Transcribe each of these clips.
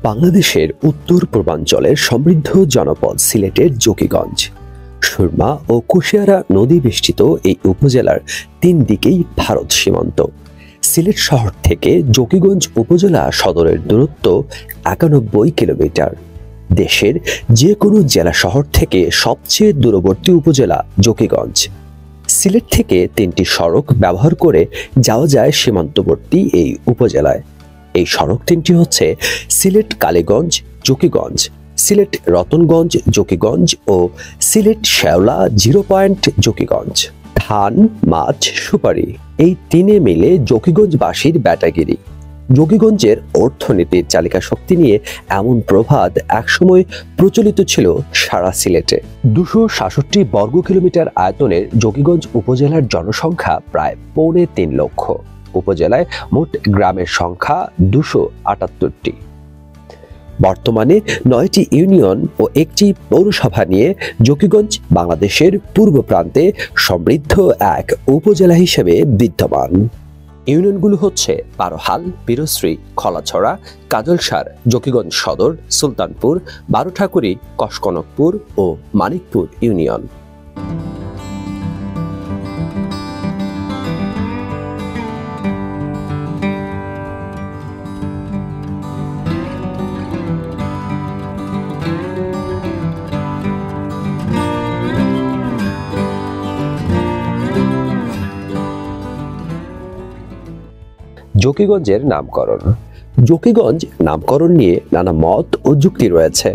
বাংলাদেশের উত্তর পূর্বাঞ্চলের সমৃদ্ধ জনপদ সিলেটের জকিগঞ্জ। সুরমা ও কুশিয়ারা নদী বেষ্টিত এই উপজেলার তিন দিকেই ভারত সীমান্ত। সিলেট শহর থেকে জকিগঞ্জ উপজেলা সদরের দূরত্ব ৯১ কিলোমিটার। দেশের যে কোনো জেলা শহর থেকে সবচেয়ে দূরবর্তী উপজেলা জকিগঞ্জ। সিলেট থেকে ৩টি সড়ক ব্যবহার করে যাওয়া যায় সীমান্তবর্তী এই উপজেলায়। এই সড়ক তিনটি হচ্ছে সিলেট কালীগঞ্জ জকিগঞ্জ, সিলেট রতনগঞ্জ জকিগঞ্জ ও সিলেট শেওলা 0 পয়েন্ট জকিগঞ্জ। ধান, মাছ, সুপারি এই তিনে মিলে জকিগঞ্জবাসীর ব্যাটাগিরি। জকিগঞ্জের অর্থনীতির চালিকা শক্তি নিয়ে এমন প্রবাদ একসময় প্রচলিত ছিল সারা সিলেটে। ২৬৭ বর্গ কিলোমিটার আয়তনের জকিগঞ্জ উপজেলার জনসংখ্যা প্রায় ৩.৫ লক্ষ। উপজেলায় মোট গ্রামের সংখ্যা ২৭৮টি। বর্তমানে ৯টি ইউনিয়ন ও একটি পৌরসভা নিয়ে জকিগঞ্জ বাংলাদেশের পূর্ব প্রান্তে সমৃদ্ধ এক উপজেলা হিসেবে বিদ্যমান। ইউনিয়নগুলো হচ্ছে বারোহাল, বীরশ্রী, খলাছড়া, কাজলসার, জকিগঞ্জ সদর, সুলতানপুর, বারোঠাকুরি, কসকনকপুর ও মানিকপুর ইউনিয়ন। জকিগঞ্জের নামকরণ। জকিগঞ্জ নামকরণ নিয়ে নানা মত ও যুক্তি রয়েছে,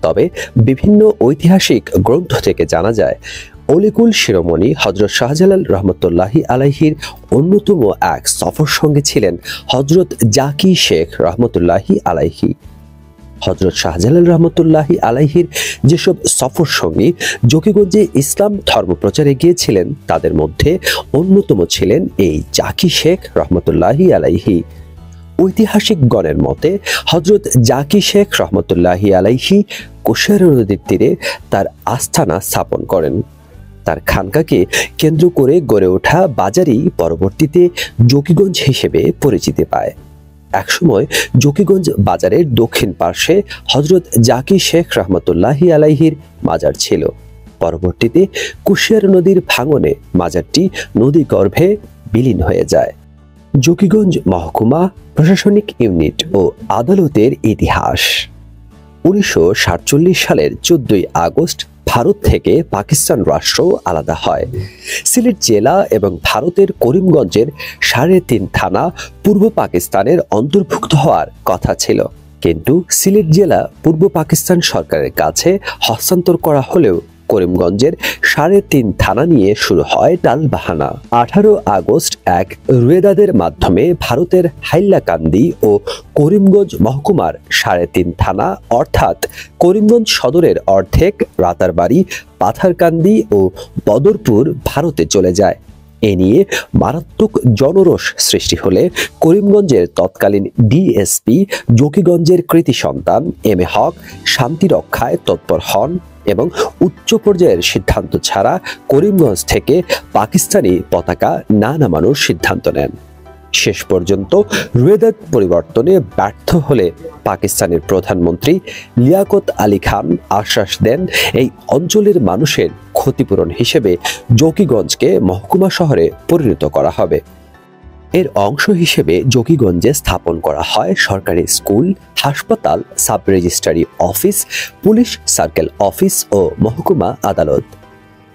তবে বিভিন্ন ঐতিহাসিক গ্রন্থ থেকে জানা যায় অলিকুল শিরোমণি হযরত শাহজালাল রহমতুল্লাহি আলাইহির অন্যতম এক সফর সঙ্গে ছিলেন হযরত জাকি শেখ রহমতুল্লাহি আলাইহি। হযরত শাহজালাল রহমতুল্লাহি আলাইহির যেসব সফর সঙ্গী জকিগঞ্জে ইসলাম ধর্ম প্রচারে গিয়েছিলেন তাদের মধ্যে অন্যতম ছিলেন এই জাকি শেখ রহমতুল্লাহি আলাইহি। ঐতিহাসিকগণের মতে হযরত জাকি শেখ রহমতুল্লাহি আলাইহি কুশিয়ারা নদীর তীরে তার আস্থানা স্থাপন করেন। তার খানকাকে কেন্দ্র করে গড়ে ওঠা বাজারই পরবর্তীতে জকিগঞ্জ হিসেবে পরিচিতি পায়। একসময় জকিগঞ্জ বাজারের দক্ষিণ পার্শ্বে হযরত জাকি শেখ রহমতুল্লাহি আলাইহির মাজার ছিল। পরবর্তীতে কুশিয়ারা নদীর ভাঙনে মাজারটি নদী গর্ভে বিলীন হয়ে যায়। জকিগঞ্জ মহকুমা, প্রশাসনিক ইউনিট ও আদালতের ইতিহাস। ১৯৪৭ সালের ১৪ আগস্ট ভারত থেকে পাকিস্তান রাষ্ট্র আলাদা হয়। সিলেট জেলা এবং ভারতের করিমগঞ্জের ৩.৫ থানা পূর্ব পাকিস্তানের অন্তর্ভুক্ত হওয়ার কথা ছিল, কিন্তু সিলেট জেলা পূর্ব পাকিস্তান সরকারের কাছে হস্তান্তর করা হলেও করিমগঞ্জের ৩.৫ থানা নিয়ে শুরু হয় টালবাহানা। ১৮ আগস্ট এক রুয়েদাদের মাধ্যমে ভারতের হাইলাকান্দি ও করিমগঞ্জ মহকুমার ৩.৫ থানা অর্থাৎ করিমগঞ্জ সদরের অর্ধেক রাতারবাড়ি, পাথারকান্দি ও বদরপুর ভারতে চলে যায়। এ নিয়ে মারাত্মক জনরোষ সৃষ্টি হলে করিমগঞ্জের তৎকালীন ডিএসপি জকিগঞ্জের কৃতি সন্তান এম এ হক শান্তি রক্ষায় তৎপর হন এবং উচ্চ পর্যায়ের সিদ্ধান্ত ছাড়া করিমগঞ্জ থেকে পাকিস্তানি পতাকা না নামানোর সিদ্ধান্ত নেন। শেষ পর্যন্ত রুয়েদাদ পরিবর্তনে ব্যর্থ হলে পাকিস্তানের প্রধানমন্ত্রী লিয়াকত আলী খান আশ্বাস দেন এই অঞ্চলের মানুষের ক্ষতিপূরণ হিসেবে জকিগঞ্জকে মহকুমা শহরে পরিণত করা হবে। এর অংশ হিসেবে জকিগঞ্জে স্থাপন করা হয় সরকারি স্কুল, হাসপাতাল, sub registry office, police circle office ও মহকুমা আদালত।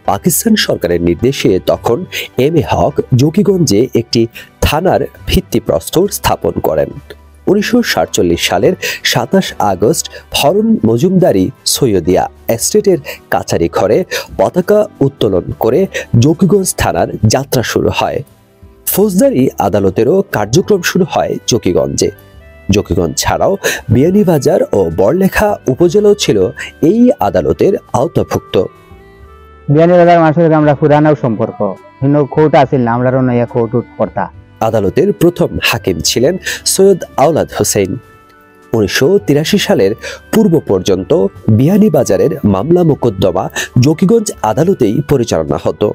পাকিস্তান সরকারের নির্দেশে তখন এম এ হক জকিগঞ্জে একটি থানার ভিত্তিপ্রস্তর স্থাপন করেন। ১৯৪৭ সালের ২৭ আগস্ট হরুন মজুমদারি সৈয়দিয়া এস্টেটের কাছারি ঘরে পতাকা উত্তোলন করে জকিগঞ্জ থানার যাত্রা শুরু হয়। ফৌজদারি আদালতেরও কার্যক্রম শুরু হয় জকিগঞ্জে। জকিগঞ্জ ছাড়াও বিয়ানীবাজার ও বড়লেখা উপজেলাও ছিল এই আদালতের আওতাভুক্ত। বিয়ানীবাজার মানুষের আমরা পুরানো সম্পর্ক কোর্ট আছিল না, আমরা কোর্ট করতা। আদালতের প্রথম হাকিম ছিলেন সৈয়দ আওলাদ হোসেন। ১৯৮৩ সালের পূর্ব পর্যন্ত বিয়ানীবাজারের মামলা মোকদ্দমা জকিগঞ্জ আদালতেই পরিচালনা হতো।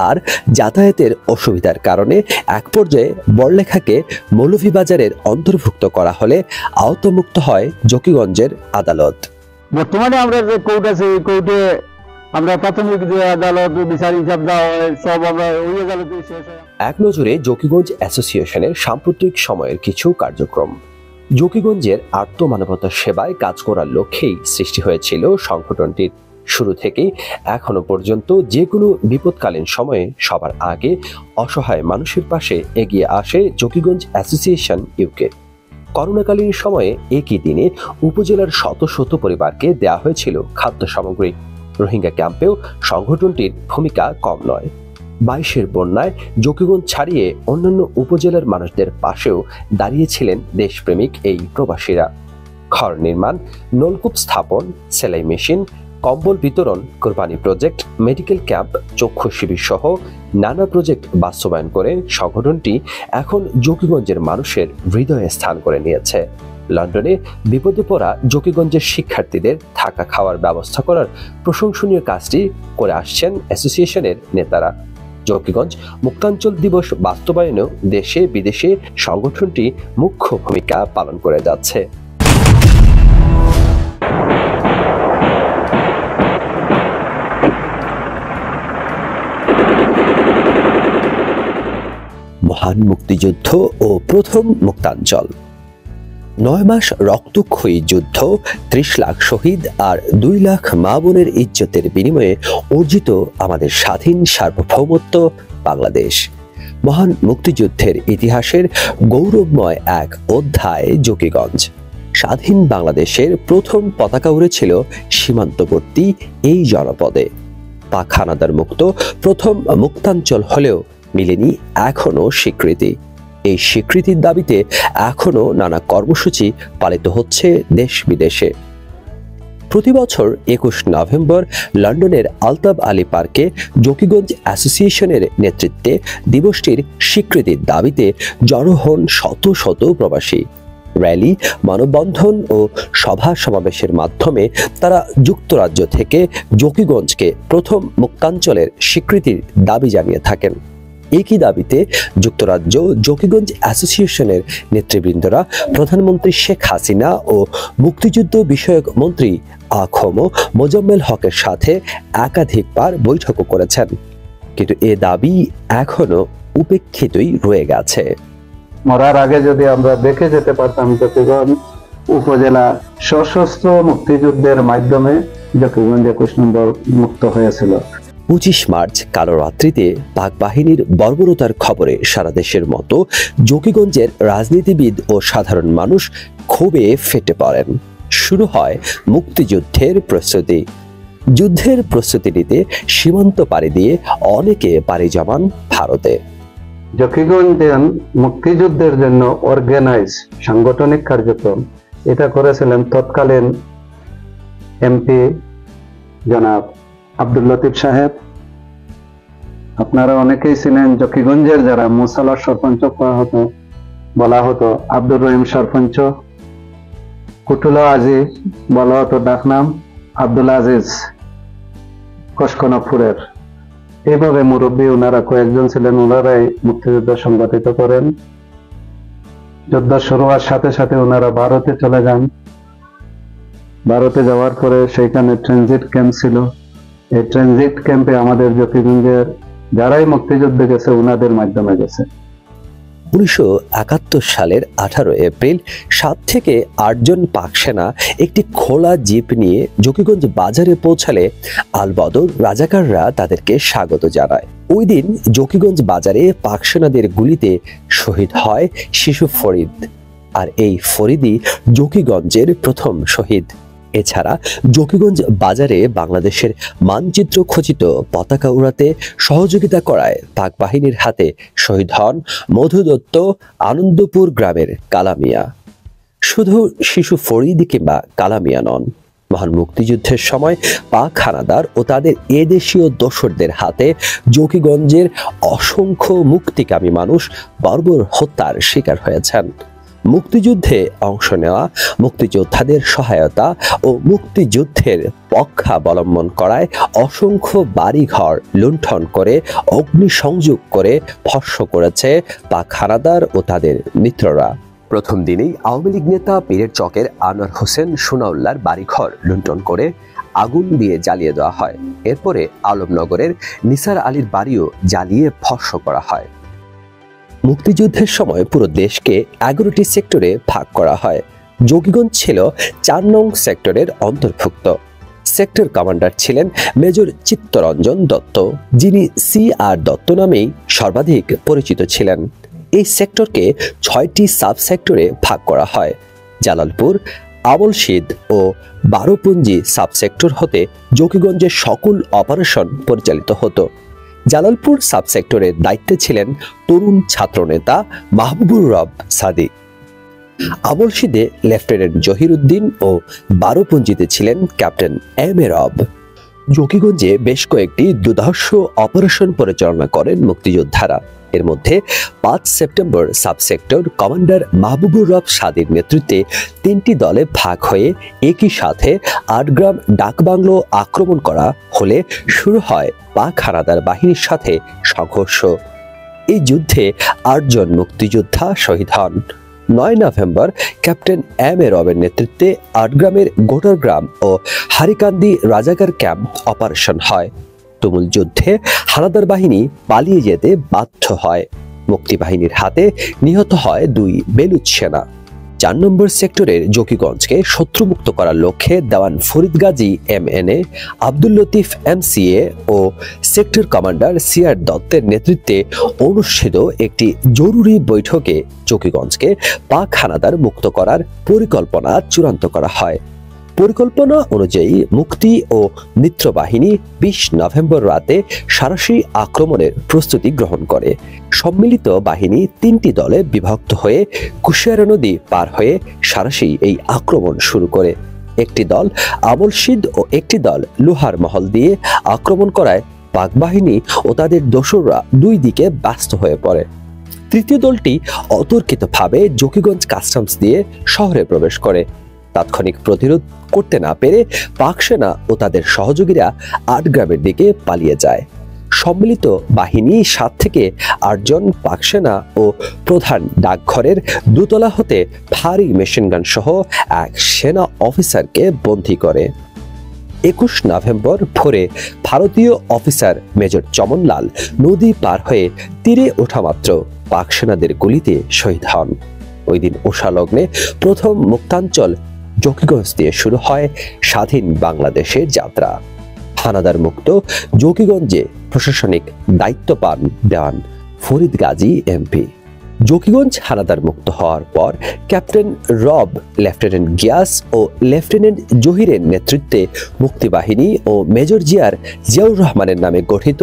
আর যাতায়াতের অসুবিধার কারণে এক পর্যায়ে বড়লেখাকে মৌলভীবাজারের অন্তর্ভুক্ত করা হলে আওতামুক্ত হয় জকিগঞ্জের আদালত। বর্তমানে আমরা যে কোর্ট আছে এই কোর্টে আমরা প্রাথমিক যে আদালত বিচার হিসাব দেওয়া হয় সব আমরা ওই আদালতে শেষ হয়। এক নজরে জকিগঞ্জ অ্যাসোসিয়েশনের সাম্প্রতিক সময়ের কিছু কার্যক্রম। জকিগঞ্জের আত্মমানবতার সেবায় কাজ করার লক্ষ্যেই সৃষ্টি হয়েছিল সংগঠনটির। শুরু থেকেই এখনো পর্যন্ত যে কোনো বিপদকালীন সময়ে সবার আগে অসহায় মানুষের পাশে এগিয়ে আসে জকিগঞ্জ অ্যাসোসিয়েশন ইউকে। করোনাকালীন সময়ে একই দিনে উপজেলার শত শত পরিবারকে দেয়া হয়েছিল খাদ্য সামগ্রী। রোহিঙ্গা ক্যাম্পেও সংগঠনটির ভূমিকা কম নয়। 22-এর বন্যায় জকিগঞ্জ ছাড়িয়ে অন্যান্য উপজেলার মানুষদের পাশেও দাঁড়িয়েছিলেন দেশপ্রেমিক এই প্রবাসীরা। ঘর নির্মাণ, নলকূপ স্থাপন, সেলাই মেশিন, কম্বল বিতরণ, কোরবানি প্রজেক্ট, মেডিকেল ক্যাম্প, চক্ষু শিবির সহ নানা প্রজেক্ট বাস্তবায়ন করে সংগঠনটি এখন জকিগঞ্জের মানুষের হৃদয়ে স্থান করে নিয়েছে। লন্ডনে বিপদে পড়া জকিগঞ্জের শিক্ষার্থীদের থাকা খাওয়ার ব্যবস্থা করার প্রশংসনীয় কাজটি করে আসছেন অ্যাসোসিয়েশনের নেতারা। জকিগঞ্জ মুক্তাঞ্চল দিবস বাস্তবায়নেও দেশে বিদেশে সংগঠনটি মুখ্য ভূমিকা পালন করে যাচ্ছে। মহান মুক্তিযুদ্ধ ও প্রথম মুক্তাঞ্চল। 9 মাস রক্তক্ষয়ী যুদ্ধ, 30 লাখ শহীদ আর 2 লাখ মা বোনের ইজ্জতের বিনিময়ে অর্জিত আমাদের স্বাধীন সার্বভৌমত্ব বাংলাদেশ। মহান মুক্তিযুদ্ধের ইতিহাসের গৌরবময় এক অধ্যায় জকিগঞ্জ। স্বাধীন বাংলাদেশের প্রথম পতাকা উড়েছিল সীমান্তবর্তী এই জনপদে। পাক হানাদার মুক্ত প্রথম মুক্তাঞ্চল হলেও মিলেনি এখনো স্বীকৃতি। এই স্বীকৃতির দাবিতে এখনো নানা কর্মসূচি পালিত হচ্ছে দেশ বিদেশে। প্রতি বছর 21 নভেম্বর লন্ডনের আলতাব আলী পার্কে জকিগঞ্জ অ্যাসোসিয়েশনের নেতৃত্বে দিবসটির স্বীকৃতির দাবিতে জড়ো হন শত শত প্রবাসী। র্যালি, মানববন্ধন ও সভা সমাবেশের মাধ্যমে তারা যুক্তরাজ্য থেকে জকিগঞ্জকে প্রথম মুক্তাঞ্চলের স্বীকৃতির দাবি জানিয়ে থাকেন। একই দাবিতে যুক্তরাজ্য জকিগঞ্জ অ্যাসোসিয়েশনের নেতৃবৃন্দরা প্রধানমন্ত্রী শেখ হাসিনা ও মুক্তিযুদ্ধ বিষয়ক মন্ত্রী আ.খ.ম. মোজাম্মেল হকের সাথে একাধিকবার বৈঠকও করেছেন, কিন্তু এ দাবি এখনো উপেক্ষিতই রয়ে গেছে। মরার আগে যদি আমরা দেখে যেতে পারতাম জকিগঞ্জ উপজেলা সশস্ত্র মুক্তিযুদ্ধের মাধ্যমে জকিগঞ্জ 21 নম্বর মুক্ত হয়েছিল। 25 মার্চ কালো রাত্রিতে পাক বাহিনীর বর্বরতার খবরে সারা দেশের মতো জকিগঞ্জের রাজনীতিবিদ ও সাধারণ মানুষ ক্ষোভে ফেটে পড়েন। শুরু হয় মুক্তিযুদ্ধের প্রস্তুতি। যুদ্ধের প্রস্তুতি নিতে সীমান্ত পাড়ি দিয়ে অনেকে পাড়ি জমান ভারতে। জকিগঞ্জ মুক্তিযুদ্ধের জন্য অর্গানাইজ সাংগঠনিক কার্যক্রম এটা করেছিলেন তৎকালীন এমপি জনাব আব্দুল লতিফ সাহেব। আপনারা অনেকেই ছিলেন জকিগঞ্জের যারা মুসালার সরপঞ্চ বলা হতো আব্দুর রহিম সরপঞ্চ, কুটুলা আজিজ বলা হতো ডাকনাম আব্দুল আজিজ কসকনপুরের। এইভাবে মুরব্বী ওনারা কয়েকজন ছিলেন, ওনারাই মুক্তিযুদ্ধ সংগঠিত করেন। যুদ্ধ শুরু হওয়ার সাথে সাথে ওনারা ভারতে চলে যান। ভারতে যাওয়ার পরে সেইখানে ট্রানজিট ক্যাম্প ছিল। এই ট্রানজিট ক্যাম্পে আমাদের জকিগঞ্জের যারাই মুক্তিযুদ্ধে গেছে ওনাদের মাধ্যমে গেছে। 1971 সালের 18 এপ্রিল 7 থেকে 8 জন পাক সেনা একটি খোলা জিপ নিয়ে জকিগঞ্জ বাজারে পৌঁছালে আলবদর রাজাকাররা তাদেরকে স্বাগত জানায়। ওই দিন জকিগঞ্জ বাজারে পাক সেনাদের গুলিতে শহীদ হয় শিশু ফরিদ, আর এই ফরিদই জকিগঞ্জের প্রথম শহীদ। এছাড়া জকিগঞ্জ বাজারে বাংলাদেশের মানচিত্র খচিত পতাকা উড়াতে সহযোগিতা করায় পাক বাহিনীর হাতে শহীদ হন মধু দত্ত আনন্দপুর গ্রামের কালামিয়া। শুধু শিশু ফরিদ কিংবা কালামিয়া নন, মহান মুক্তিযুদ্ধের সময় পাক হানাদার ও তাদের এদেশীয় দোসরদের হাতে জকিগঞ্জের অসংখ্য মুক্তিকামী মানুষ বর্বর হত্যার শিকার হয়েছেন। মুক্তিযুদ্ধে অংশ নেওয়া মুক্তিযোদ্ধাদের সহায়তা ও মুক্তিযুদ্ধের পক্ষাবলম্বন করায় অসংখ্য বাড়িঘর লুণ্ঠন করে অগ্নিসংযোগ করে ভস্ম করেছে পাক হানাদার ও তাদের মিত্ররা। প্রথম দিনেই আওয়ামী লীগ নেতা পীরের চকের আনোয়ার হোসেন সোনাউল্লাহর বাড়িঘর লুণ্ঠন করে আগুন দিয়ে জ্বালিয়ে দেওয়া হয়। এরপরে আলমনগরের নিসার আলীর বাড়িও জ্বালিয়ে ভস্ম করা হয়। মুক্তিযুদ্ধের সময় পুরো দেশকে 11টি সেক্টরে ভাগ করা হয়। যোগীগঞ্জ ছিল 4 নং সেক্টরের অন্তর্ভুক্ত। সেক্টর কমান্ডার ছিলেন মেজর চিত্তরঞ্জন দত্ত, যিনি CR দত্ত নামেই সর্বাধিক পরিচিত ছিলেন। এই সেক্টরকে 6টি সাব সেক্টরে ভাগ করা হয়। জালালপুর, আবলশিদ ও বারোপুঞ্জি সাব সেক্টর হতে যোগীগঞ্জের সকল অপারেশন পরিচালিত হতো। জালালপুর সাব সেক্টরের দায়িত্বে ছিলেন তরুণ ছাত্রনেতা মাহবুবুর রব সাদিক। আবলশিদে লেফটেন্যান্ট জহিরুদ্দিন ও বারোপুঞ্জিতে ছিলেন ক্যাপ্টেন M A রব। যোগীগঞ্জে বেশ কয়েকটি দুর্ধর্ষ অপারেশন পরিচালনা করেন মুক্তিযোদ্ধারা। এর মধ্যে 5 September sub sector commander Mahbubur রব সাদির নেতৃত্বে 3টি দলে ভাগ হয়ে একই সাথে 8 গ্রাম ডাকবাংলো আক্রমণ করা হলে শুরু হয় পাক হানাদার বাহিনীর সাথে সংঘর্ষ। এই যুদ্ধে 8 জন মুক্তিযোদ্ধা শহীদ হন। 9 নভেম্বর ক্যাপ্টেন M A রবের নেতৃত্বে 8 গ্রামের গোটারগ্রাম ও হারিকান্দি রাজাগার ক্যাম্প অপারেশন হয়। তুমুল যুদ্ধে হানাদার বাহিনী পালিয়ে যেতে বাধ্য হয়। মুক্তিবাহিনীর হাতে নিহত হয় 2 বেলুচ সেনা। 4 নম্বর সেক্টরের যোগীগঞ্জকে শত্রুমুক্ত করার লক্ষ্যে দেওয়ান ফরিদ গাজী MNA, আব্দুল লতিফ MCA ও সেক্টর কমান্ডার CR দত্তের নেতৃত্বে অনুষ্ঠিত একটি জরুরি বৈঠকে যোগীগঞ্জকে পাক হানাদার মুক্ত করার পরিকল্পনা চূড়ান্ত করা হয়। পরিকল্পনা অনুযায়ী মুক্তি ও মিত্র বাহিনী 20 নভেম্বর রাতে সারাশি আক্রমণের প্রস্তুতি গ্রহণ করে। সম্মিলিত বাহিনী 3টি দলে বিভক্ত হয়ে কুশিয়ারা নদী পার হয়ে সারাশি এই আক্রমণ শুরু করে। একটি দল আবলশিদ ও একটি দল লোহার মহল দিয়ে আক্রমণ করায় পাক বাহিনী ও তাদের দোসররা 2 দিকে ব্যস্ত হয়ে পড়ে। তৃতীয় দলটি অতর্কিতভাবে যোগীগঞ্জ কাস্টমস দিয়ে শহরে প্রবেশ করে। তাৎক্ষণিক প্রতিরোধ করতে না পেরে পাক সেনা ও তাদের সহযোগীরা 8 গ্রামের দিকে পালিয়ে যায়। সম্মিলিত বাহিনী 7 থেকে 8 জন পাক সেনা ও প্রধান ডাকঘরের দোতলা হতে ভারী মেশিনগান সহ এক সেনা অফিসারকে বন্দী করে। 21 নভেম্বর ভোরে ভারতীয় অফিসার মেজর চমনলাল নদী পার হয়ে তীরে ওঠা মাত্র পাক সেনাদের গুলিতে শহীদ হন। ওই দিন উষালগ্নে প্রথম মুক্তাঞ্চল যোগীগঞ্জ দিয়ে শুরু হয় স্বাধীন বাংলাদেশের যাত্রা। হানাদার মুক্ত যোগীগঞ্জে প্রশাসনিক দায়িত্ব পান দেওয়ান ফরিদ গাজী MP। যোগীগঞ্জ হানাদার মুক্ত হওয়ার পর ক্যাপ্টেন রব, লেফটেন্যান্ট গিয়াস ও লেফটেন্যান্ট জহিরের নেতৃত্বে মুক্তিবাহিনী ও মেজর জিয়াউর রহমানের নামে গঠিত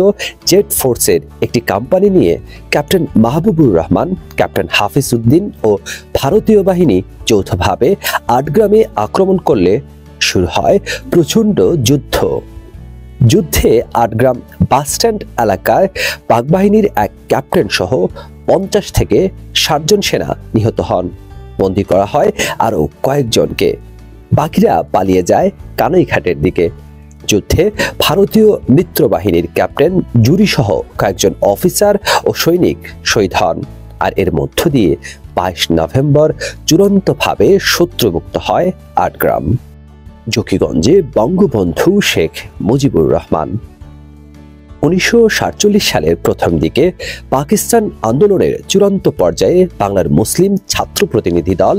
জেড ফোর্সের একটি কোম্পানি নিয়ে ক্যাপ্টেন মাহবুবুর রহমান, ক্যাপ্টেন হাফিজ উদ্দিন ও ভারতীয় বাহিনী যৌথভাবে 8 গ্রামে আক্রমণ করলে শুরু হয় প্রচণ্ড যুদ্ধ। যুদ্ধে 8 গ্রাম বাসস্ট্যান্ড এলাকায় পাক বাহিনীর এক ক্যাপ্টেন সহ 50 থেকে 60 জন সেনা নিহত হন। বন্দী করা হয় আরো কয়েকজনকে। বাকিরা পালিয়ে যায় কানাইঘাটের দিকে। যুদ্ধে ভারতীয় মিত্র বাহিনীর ক্যাপ্টেন জুরি সহ কয়েকজন অফিসার ও সৈনিক শহীদ হন। আর এর মধ্য দিয়ে 22 নভেম্বর চূড়ান্তভাবে শত্রুমুক্ত হয় 8 গ্রাম। যোগীগঞ্জে বঙ্গবন্ধু শেখ মুজিবুর রহমান। 1947 সালের প্রথম দিকে পাকিস্তান আন্দোলনের চূড়ান্ত পর্যায়ে বাংলার মুসলিম ছাত্র প্রতিনিধি দল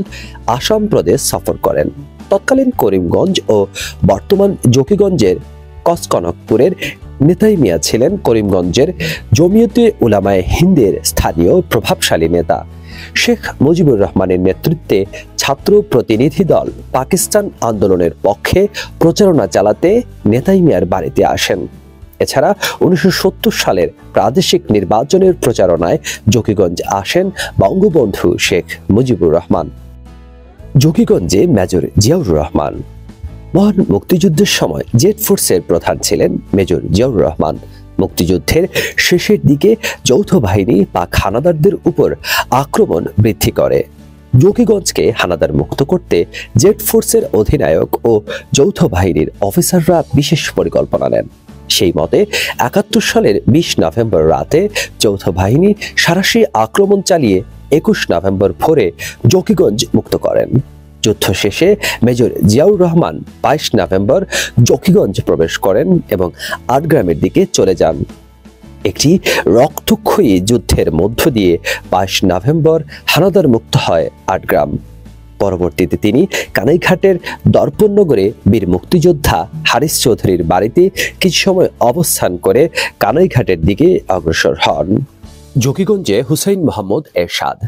আসাম প্রদেশ সফর করেন। তৎকালীন করিমগঞ্জ ও বর্তমান যোগীগঞ্জের কসকনকপুরের নেতাই মিয়া ছিলেন করিমগঞ্জের জমিয়তে উলামায়ে হিন্দের স্থানীয় প্রভাবশালী নেতা। শেখ মুজিবুর রহমানের নেতৃত্বে ছাত্র প্রতিনিধি দল পাকিস্তান আন্দোলনের পক্ষে প্রচারণা চালাতে নেতাই মিয়ার বাড়িতে আসেন। এছাড়া 1970 সালের প্রাদেশিক নির্বাচনের প্রচারণায় যোগীগঞ্জ আসেন বঙ্গবন্ধু শেখ মুজিবুর রহমান। যোগীগঞ্জে মেজর জিয়াউর রহমান। মহান মুক্তিযুদ্ধের সময় জেড ফোর্সের প্রধান ছিলেন মেজর জিয়াউর রহমান। মুক্তিযুদ্ধের শেষের দিকে যৌথ বাহিনী পাক হানাদারদের উপর আক্রমণ বৃদ্ধি করে। জকিগঞ্জকে হানাদার মুক্ত করতে জেড ফোর্সের অধিনায়ক ও যৌথ বাহিনীর অফিসাররা বিশেষ পরিকল্পনা নেন। সেই মতে ৭১ সালের ২০ নভেম্বর রাতে যৌথ বাহিনী সাঁড়াশি আক্রমণ চালিয়ে ২১ নভেম্বর ভোরে জকিগঞ্জ মুক্ত করেন। যুদ্ধ শেষে মেজর জিয়াউর রহমান ২২ নভেম্বর জকিগঞ্জ প্রবেশ করেন এবং আটগ্রামের দিকে চলে যান। একটি রক্তক্ষয়ী যুদ্ধের মধ্য দিয়ে ২২ নভেম্বর হানাদার মুক্ত হয় আটগ্রাম। পরবর্তীতে তিনি কানাইঘাটের দর্পণনগরে বীর মুক্তিযোদ্ধা হারিস চৌধুরীর বাড়িতে কিছু সময় অবস্থান করে কানাইঘাটের দিকে অগ্রসর হন। জকিগঞ্জে হুসাইন মোহাম্মদ এরশাদ।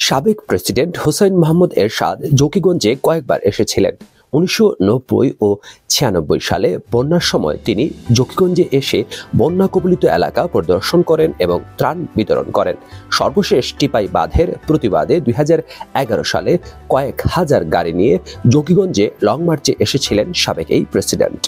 সাবেক প্রেসিডেন্ট হুসাইন মোহাম্মদ এরশাদ জকিগঞ্জে কয়েকবার এসেছিলেন। ১৯৯০ ও ৯৬ সালে বন্যার সময় তিনি জকিগঞ্জে এসে বন্যা কবলিত এলাকা পরিদর্শন করেন এবং ত্রাণ বিতরণ করেন। সর্বশেষ টিপাই বাঁধের প্রতিবাদে ২০১১ সালে কয়েক হাজার গাড়ি নিয়ে জকিগঞ্জে লং মার্চে এসেছিলেন সাবেক এই প্রেসিডেন্ট।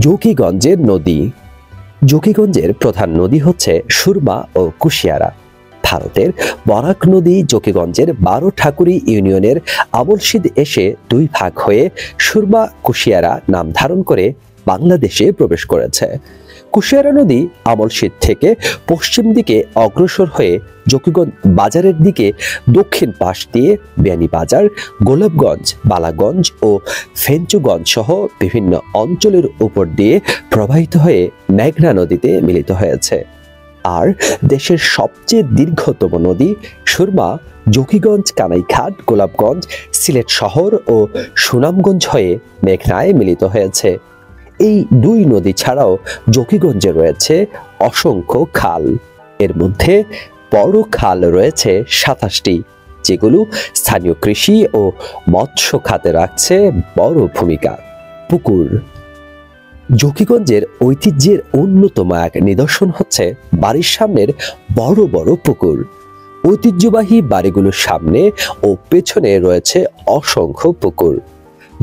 জকিগঞ্জের নদী। জকিগঞ্জের প্রধান নদী হচ্ছে সুরমা ও কুশিয়ারা। ভারতের বরাক নদী জকিগঞ্জের ১২ ঠাকুরি ইউনিয়নের আমলশিদ এসে দুই ভাগ হয়ে সুরমা কুশিয়ারা নাম ধারণ করে বাংলাদেশে প্রবেশ করেছে। কুশিয়ারা নদী আমলশিদ থেকে পশ্চিম দিকে অগ্রসর হয়ে জকিগঞ্জ বাজারের দিকে দক্ষিণ পাশ দিয়ে বিয়ানীবাজার, গোলাপগঞ্জ, বালাগঞ্জ ও ফেঞ্চুগঞ্জ সহ বিভিন্ন অঞ্চলের উপর দিয়ে প্রবাহিত হয়ে মেঘনা নদীতে মিলিত হয়েছে। আর দেশের সবচেয়ে দীর্ঘতম নদী সুরমা জকিগঞ্জ, কানাইঘাট, গোলাপগঞ্জ, সিলেট শহর ও সুনামগঞ্জ হয়ে মেঘনায় মিলিত হয়েছে। এই দুই নদী ছাড়াও জকিগঞ্জে রয়েছে অসংখ্য খাল। এর মধ্যে বড় খাল রয়েছে ২৭টি, যেগুলো স্থানীয় কৃষি ও মৎস্য খাতে রাখছে বড় ভূমিকা। পুকুর। জকিগঞ্জের ঐতিহ্যের অন্যতম এক নিদর্শন হচ্ছে বাড়ির সামনের বড় বড় পুকুর। ঐতিহ্যবাহী বাড়িগুলোর সামনে ও পেছনে রয়েছে অসংখ্য পুকুর।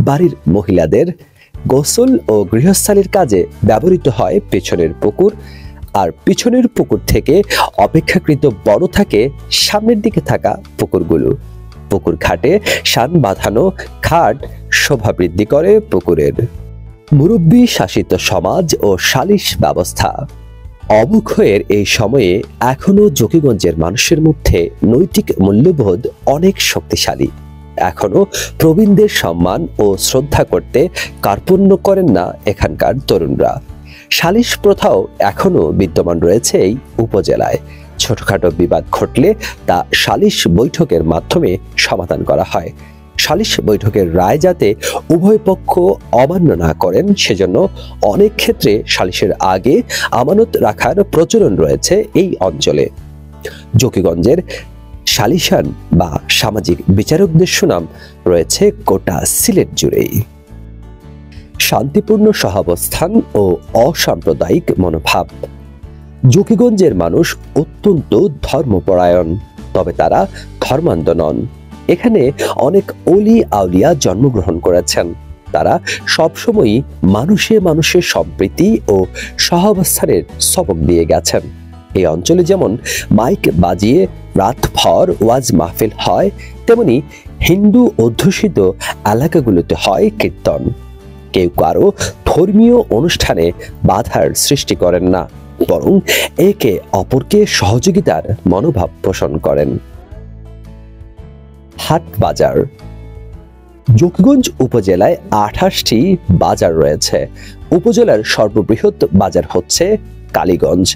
বাড়ির মহিলাদের গোসল ও গৃহস্থালির কাজে ব্যবহৃত হয় পেছনের পুকুর, আর পিছনের পুকুর থেকে অপেক্ষাকৃত বড় থাকে সামনের দিকে থাকা পুকুরগুলো। পুকুর ঘাটে শান বাঁধানো খাট শোভা বৃদ্ধি করে পুকুরের। মুরব্বী শাসিত সমাজ ও সালিশ ব্যবস্থা। অবক্ষয়ের এই সময়ে এখনো জকিগঞ্জের মানুষের মধ্যে নৈতিক মূল্যবোধ অনেক শক্তিশালী। এখনো প্রবীণদের সম্মান ও শ্রদ্ধা করতে কার্পণ্য করেন না এখানকার তরুণরা। সালিশ প্রথাও এখনো বিদ্যমান রয়েছে এই উপজেলায়। ছোটখাটো বিবাদ ঘটলে তা সালিশ বৈঠকের মাধ্যমে সমাধান করা হয়। সালিশ বৈঠকের রায় যাতে উভয় পক্ষ অমান্য না করেন সেজন্য অনেক ক্ষেত্রে সালিশের আগে আমানত রাখার প্রচলন রয়েছে এই অঞ্চলে। জকিগঞ্জের সালিশান বা সামাজিক বিচারকদের সুনাম রয়েছে গোটা সিলেট জুড়েই। শান্তিপূর্ণ সহাবস্থান ও অসাম্প্রদায়িক মনোভাব। জকিগঞ্জের মানুষ অত্যন্ত ধর্মপরায়ণ, তবে তারা ধর্মান্ধ নন। এখানে অনেক অলি আউলিয়া জন্মগ্রহণ করেছেন। তারা সবসময়ই মানুষে মানুষের সম্প্রীতি ও সহাবস্থানের সবক দিয়ে গেছেন। এই অঞ্চলে যেমন মাইক বাজিয়ে রাতভর ওয়াজ মাহফিল হয়, তেমনি হিন্দু অধ্যুষিত এলাকাগুলোতে হয় কীর্তন। কেউ কারো ধর্মীয় অনুষ্ঠানে বাধার সৃষ্টি করেন না, বরং একে অপরকে সহযোগিতার মনোভাব পোষণ করেন। হাট বাজার। জকিগঞ্জ উপজেলায় ২৮টি বাজার রয়েছে। উপজেলার সর্ববৃহৎ বাজার হচ্ছে কালীগঞ্জ।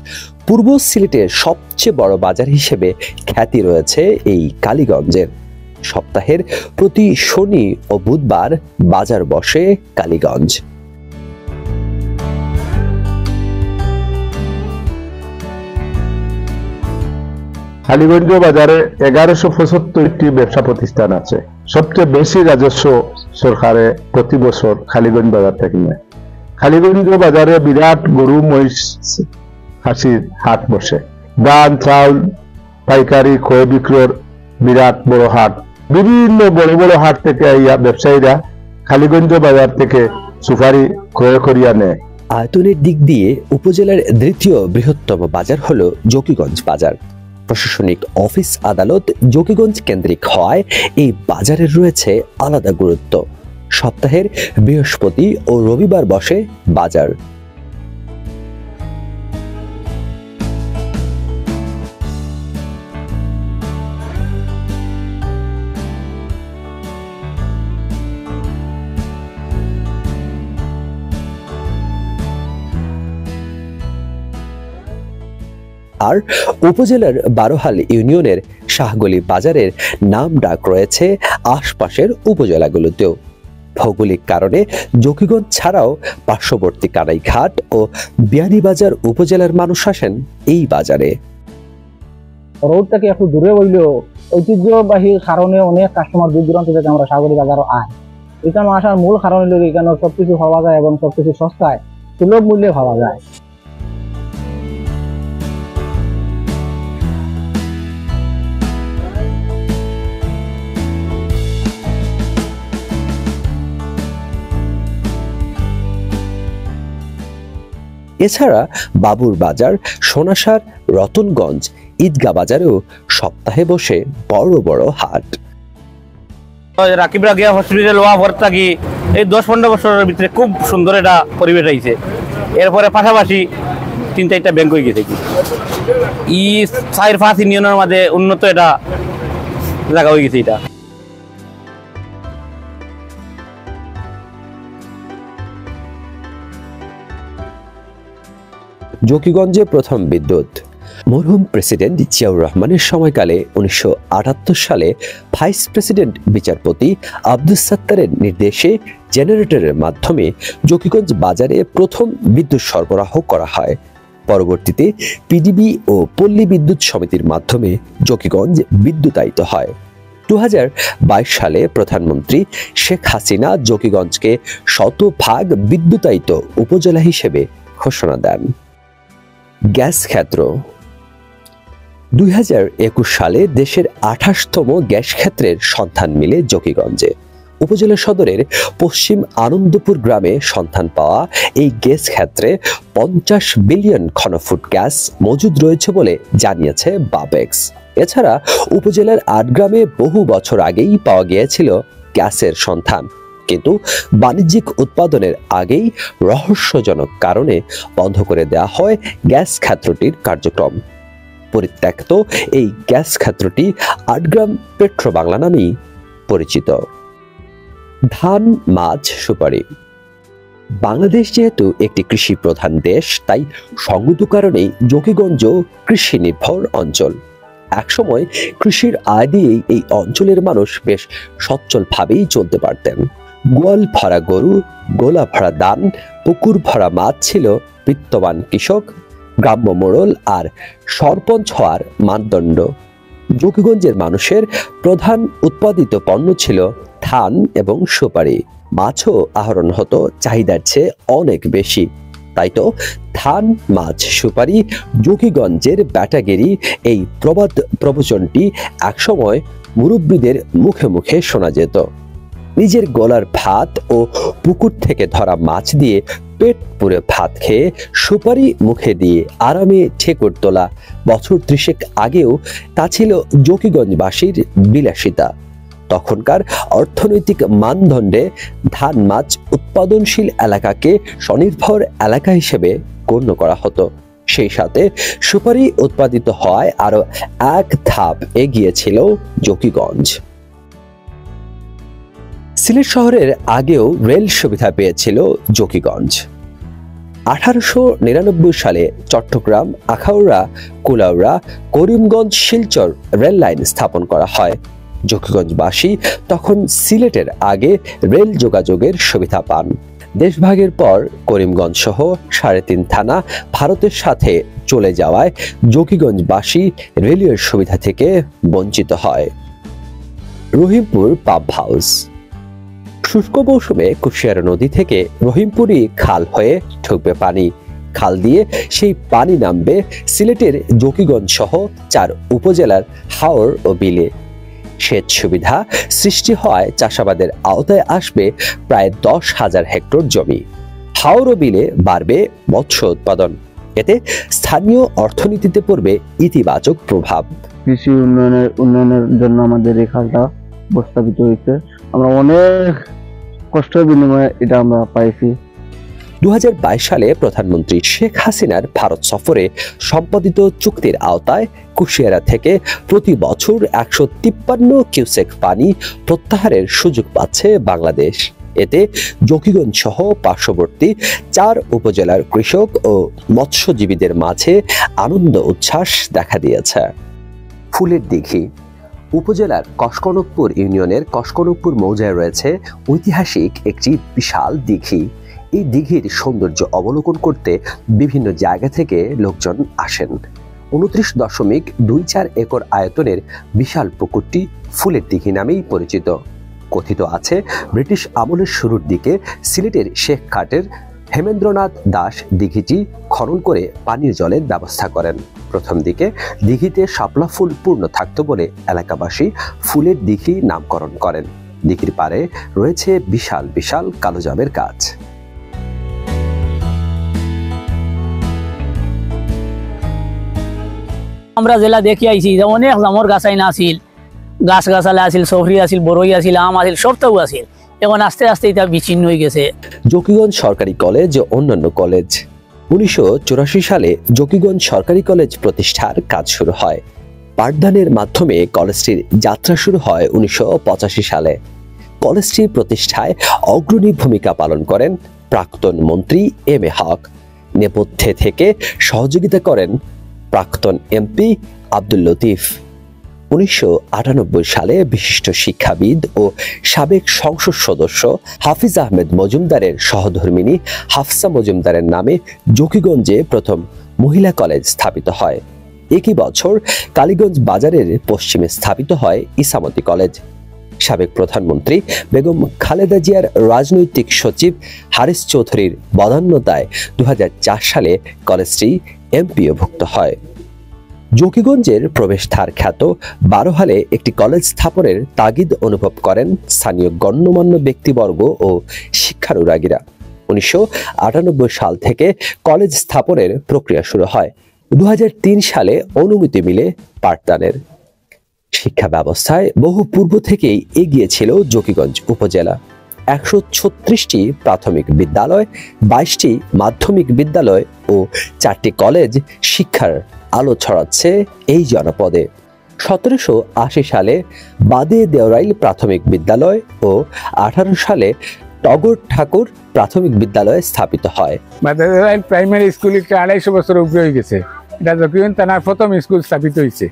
পূর্ব সিলেটের সবচেয়ে বড় বাজার হিসেবে খ্যাতি রয়েছে এই কালীগঞ্জের। সপ্তাহের প্রতি শনি ও বুধবার বাজার বসে কালীগঞ্জ। কালীগঞ্জ বাজারে ১১৭৫টি ব্যবসা প্রতিষ্ঠান আছে। সবচেয়ে বেশি রাজস্ব সরকারে প্রতি বছর কালীগঞ্জ বাজার থেকে নেয়। খালিগঞ্জ বাজারে বিরাট গরু মহিষ খাসির হাট বসে। ধান চাউল পাইকারি ক্রয় বিক্রয়ের বিরাট বড় হাট। বিভিন্ন বড় বড় হাট থেকে ব্যবসায়ীরা খালিগঞ্জ বাজার থেকে সুপারি ক্রয় করিয়া নেয়। আয়তনের দিক দিয়ে উপজেলার দ্বিতীয় বৃহত্তম বাজার হলো জকিগঞ্জ বাজার। প্রশাসনিক অফিস আদালত জকিগঞ্জ কেন্দ্রিক হওয়ায় এই বাজারের রয়েছে আলাদা গুরুত্ব। সপ্তাহের বৃহস্পতি ও রবিবার বসে বাজার। আর উপজেলার বারোহাল ইউনিয়নের শাহগলি বাজারের নাম ডাক রয়েছে আশপাশের উপজেলাগুলোতেও। ভৌগোলিক কারণে জকিগঞ্জ ছাড়াও পার্শ্ববর্তী কানাইঘাট ও বিয়ানীবাজার উপজেলার মানুষ আসেন এই বাজারে। রোড থেকে একটু দূরে হইলেও ঐতিহ্যবাহী কারণে অনেক কাস্টমার দূর দূরান্ত থেকে আমরা শাহগলি বাজারও আয়। এখানে আসার মূল কারণ হলো এখানে সবকিছু পাওয়া যায় এবং সবকিছু সস্তায় সুলভ মূল্যে পাওয়া যায়। এছাড়া বাবুর বাজার, সোনাসার, রতনগঞ্জ, ঈদগাহ বাজারেও সপ্তাহে বসে বড় বড় হাট। রাকিব রাগিয়া হসপিটাল হওয়া পর থাকি এই 10-15 বছরের ভিতরে খুব সুন্দর একটা পরিবেশ আইছে। এরপরে পাশাপাশি 3-4টা ব্যাংক হয়ে গেছে। ই 4-5 ইউনিয়নের মাঝে উন্নত এটা জায়গা হয়ে গেছে। এটা জকিগঞ্জে প্রথম বিদ্যুৎ মরহুম প্রেসিডেন্ট জিয়াউর রহমানের সময়কালে 1978 সালে ভাইস প্রেসিডেন্ট বিচারপতি আব্দুস সাত্তারের নির্দেশে জেনারেটরের মাধ্যমে জকিগঞ্জ বাজারে প্রথম বিদ্যুৎ সরবরাহ করা হয়। পরবর্তীতে পিডিবি ও পল্লী বিদ্যুৎ সমিতির মাধ্যমে জকিগঞ্জ বিদ্যুতায়িত হয়। 2022 সালে প্রধানমন্ত্রী শেখ হাসিনা জকিগঞ্জকে 100% বিদ্যুতায়িত উপজেলা হিসেবে ঘোষণা দেন। গ্যাস ক্ষেত্র 2021 সালে দেশের 28তম গ্যাস ক্ষেত্রের সন্ধান মিলে জকিগঞ্জে। উপজেলা সদরের পশ্চিম আনন্দপুর গ্রামে সন্ধান পাওয়া এই গ্যাস ক্ষেত্রে 50 বিলিয়ন ঘনফুট গ্যাস মজুদ রয়েছে বলে জানিয়েছে বাবেক্স। এছাড়া উপজেলার 8 গ্রামে বহু বছর আগেই পাওয়া গিয়েছিল গ্যাসের সন্ধান, কিন্তু বাণিজ্যিক উৎপাদনের আগেই রহস্যজনক কারণে বন্ধ করে দেওয়া হয় গ্যাস ক্ষেত্রটির কার্যক্রম। পরিত্যক্ত এই গ্যাস ক্ষেত্রটি 8 গ্রাম পেট্রো বাংলা নামেই পরিচিত। ধান, মাছ, সুপারি। বাংলাদেশ যেহেতু একটি কৃষি প্রধান দেশ, তাই সঙ্গত কারণেই জকিগঞ্জ কৃষি নির্ভর অঞ্চল। একসময় কৃষির আয় দিয়েই এই অঞ্চলের মানুষ বেশ সচ্ছলভাবেই চলতে পারতেন। গোয়াল ভরা গরু, গোলা ভরা ধান, পুকুর ভরা মাছ ছিল বিত্তবান কৃষক, গ্রাম্য মোড়ল আর সরপঞ্চ হওয়ার মানদণ্ড। জকিগঞ্জের মানুষের প্রধান উৎপাদিত পণ্য ছিল ধান এবং সুপারি। মাছও আহরণ হতো চাহিদার চেয়ে অনেক বেশি। তাই তো ধান, মাছ, সুপারি, জকিগঞ্জের ব্যাটাগেরি এই প্রবাদ প্রবচনটি একসময় মুরব্বীদের মুখে মুখে শোনা যেত। নিজের গলার ভাত ও পুকুর থেকে ধরা মাছ দিয়ে পেট পুরে ভাত খেয়ে সুপারি মুখে দিয়ে আরামে ঠেকুর তোলা বছর 30 আগেও তা ছিল জকিগঞ্জবাসীর বিলাসিতা। তখনকার অর্থনৈতিক মানদণ্ডে ধান, মাছ উৎপাদনশীল এলাকাকে স্বনির্ভর এলাকা হিসেবে গণ্য করা হতো। সেই সাথে সুপারি উৎপাদিত হওয়ায় আরো এক ধাপ এগিয়ে ছিল জকিগঞ্জ। সিলেট শহরের আগেও রেল সুবিধা পেয়েছিল জকিগঞ্জ। 1899 সালে চট্টগ্রাম, আখাউড়া, কুলাউড়া, করিমগঞ্জ, শিলচর রেল লাইন স্থাপন করা হয়। জকিগঞ্জবাসী তখন সিলেটের আগে রেল যোগাযোগের সুবিধা পান। দেশভাগের পর করিমগঞ্জ সহ 3.5 থানা ভারতের সাথে চলে যাওয়ায় জকিগঞ্জবাসী রেলের সুবিধা থেকে বঞ্চিত হয়। Rahimpur pump house. শুষ্ক মৌসুমে কুশিয়ারা নদী থেকে রহিমপুরি খাল হয়ে ঢুকবে পানি। খাল দিয়ে সেই পানি নামবে সিলেটের জকিগঞ্জ সহ 4 উপজেলার হাওর ও বিলে। সেচ সুবিধা সৃষ্টি হওয়ায় চাষাবাদের আওতায় আসবে প্রায় 10,000 হেক্টর জমি। হাওর ও বিলে বাড়বে মৎস্য উৎপাদন। এতে স্থানীয় অর্থনীতিতে পড়বে ইতিবাচক প্রভাব। কৃষি উন্নয়নের জন্য আমাদের এই খালটা প্রস্তাবিত হয়েছে। আমরা অনেক কষ্টের বিনিময়ে এটা আমরা পাইছি। 2022 সালে প্রধানমন্ত্রী শেখ হাসিনার ভারত সফরে সম্পাদিত চুক্তির আওতায় কুশিয়ারা থেকে প্রতি বছর 153 কিউসেক পানি প্রত্যাহারের সুযোগ পাচ্ছে বাংলাদেশ। এতে জকিগঞ্জ সহ পার্শ্ববর্তী 4 উপজেলার কৃষক ও মৎস্যজীবীদের মাঝে আনন্দ উচ্ছ্বাস দেখা দিয়েছে। ফুলের দিঘি উপজেলার কসকনকপুর ইউনিয়নের কসকনকপুর মৌজায় রয়েছে ঐতিহাসিক একটি বিশাল দিঘি। এই দিঘির সৌন্দর্য অবলোকন করতে বিভিন্ন জায়গা থেকে লোকজন আসেন। 29.24 একর আয়তনের বিশাল পুকুরটি ফুলের দিঘি নামেই পরিচিত। কথিত আছে ব্রিটিশ আমলের শুরুর দিকে সিলেটের শেখ ঘাটের হেমেন্দ্রনাথ দাস দিঘিটি খনন করে পানীয় জলের ব্যবস্থা করেন। প্রথম দিকে দিঘিতে শাপলা ফুল পূর্ণ থাকত বলে এলাকাবাসী ফুলের দিঘি নামকরণ করেন। দিঘির পাড়ে রয়েছে বিশাল বিশাল কালোজামের গাছ। আমরা জেলা দেখি আইছি যে অনেক জামর গাছ আইন আছিল, গাছ গাছালা আছিল, সফরি আছিল, বড়ই আছিল, আম আছিল, সবটাও আছিল। এখন আস্তে আস্তে এটা বিচ্ছিন্ন হয়ে গেছে। জকিগঞ্জ সরকারি কলেজ ও অন্যান্য কলেজ। 1984 সালে জকিগঞ্জ সরকারি কলেজ প্রতিষ্ঠার কাজ শুরু হয়। পাঠদানের মাধ্যমে কলেজটির যাত্রা শুরু হয় 1985 সালে। কলেজটি প্রতিষ্ঠায় অগ্রণী ভূমিকা পালন করেন প্রাক্তন মন্ত্রী এম এ হক। নেপথ্যে থেকে সহযোগিতা করেন প্রাক্তন এমপি আব্দুল লতিফ। 1998 সালে বিশিষ্ট শিক্ষাবিদ ও সাবেক সংসদ সদস্য হাফিজ আহমেদ মজুমদারের সহধর্মিণী হাফসা মজুমদারের নামে জকিগঞ্জে প্রথম মহিলা কলেজ স্থাপিত হয়। একই বছর কালীগঞ্জ বাজারের পশ্চিমে স্থাপিত হয় ইসামতি কলেজ। সাবেক প্রধানমন্ত্রী বেগম খালেদা জিয়ার রাজনৈতিক সচিব হারিস চৌধুরীর বদান্যতায় 2004 সালে কলেজটি এমপিওভুক্ত হয়। জকিগঞ্জের প্রবেশদ্বার খ্যাত 12 হালে একটি কলেজ স্থাপনের তাগিদ অনুভব করেন স্থানীয় গণ্যমান্য ব্যক্তিবর্গ ও শিক্ষানুরাগীরা। 1998 সাল থেকে কলেজ স্থাপনের প্রক্রিয়া শুরু হয়। 2003 সালে অনুমতি মিলে পাঠদানের। শিক্ষা ব্যবস্থায় বহু পূর্ব থেকেই এগিয়ে ছিল জকিগঞ্জ উপজেলা। 136টি প্রাথমিক বিদ্যালয়, 22টি মাধ্যমিক বিদ্যালয় ও 4টি কলেজ শিক্ষার আলো ছড়াচ্ছে এই জনপদে। 1780 সালে বাদে দেওরাইল প্রাথমিক বিদ্যালয় ও 18 সালে টগর ঠাকুর প্রাথমিক বিদ্যালয় স্থাপিত হয়। বাদে দেওরাইল প্রাইমারি স্কুল 250 বছর উপরে হয়ে গেছে। এটা জকিগঞ্জ থানার প্রথম স্কুল স্থাপিত হয়েছে।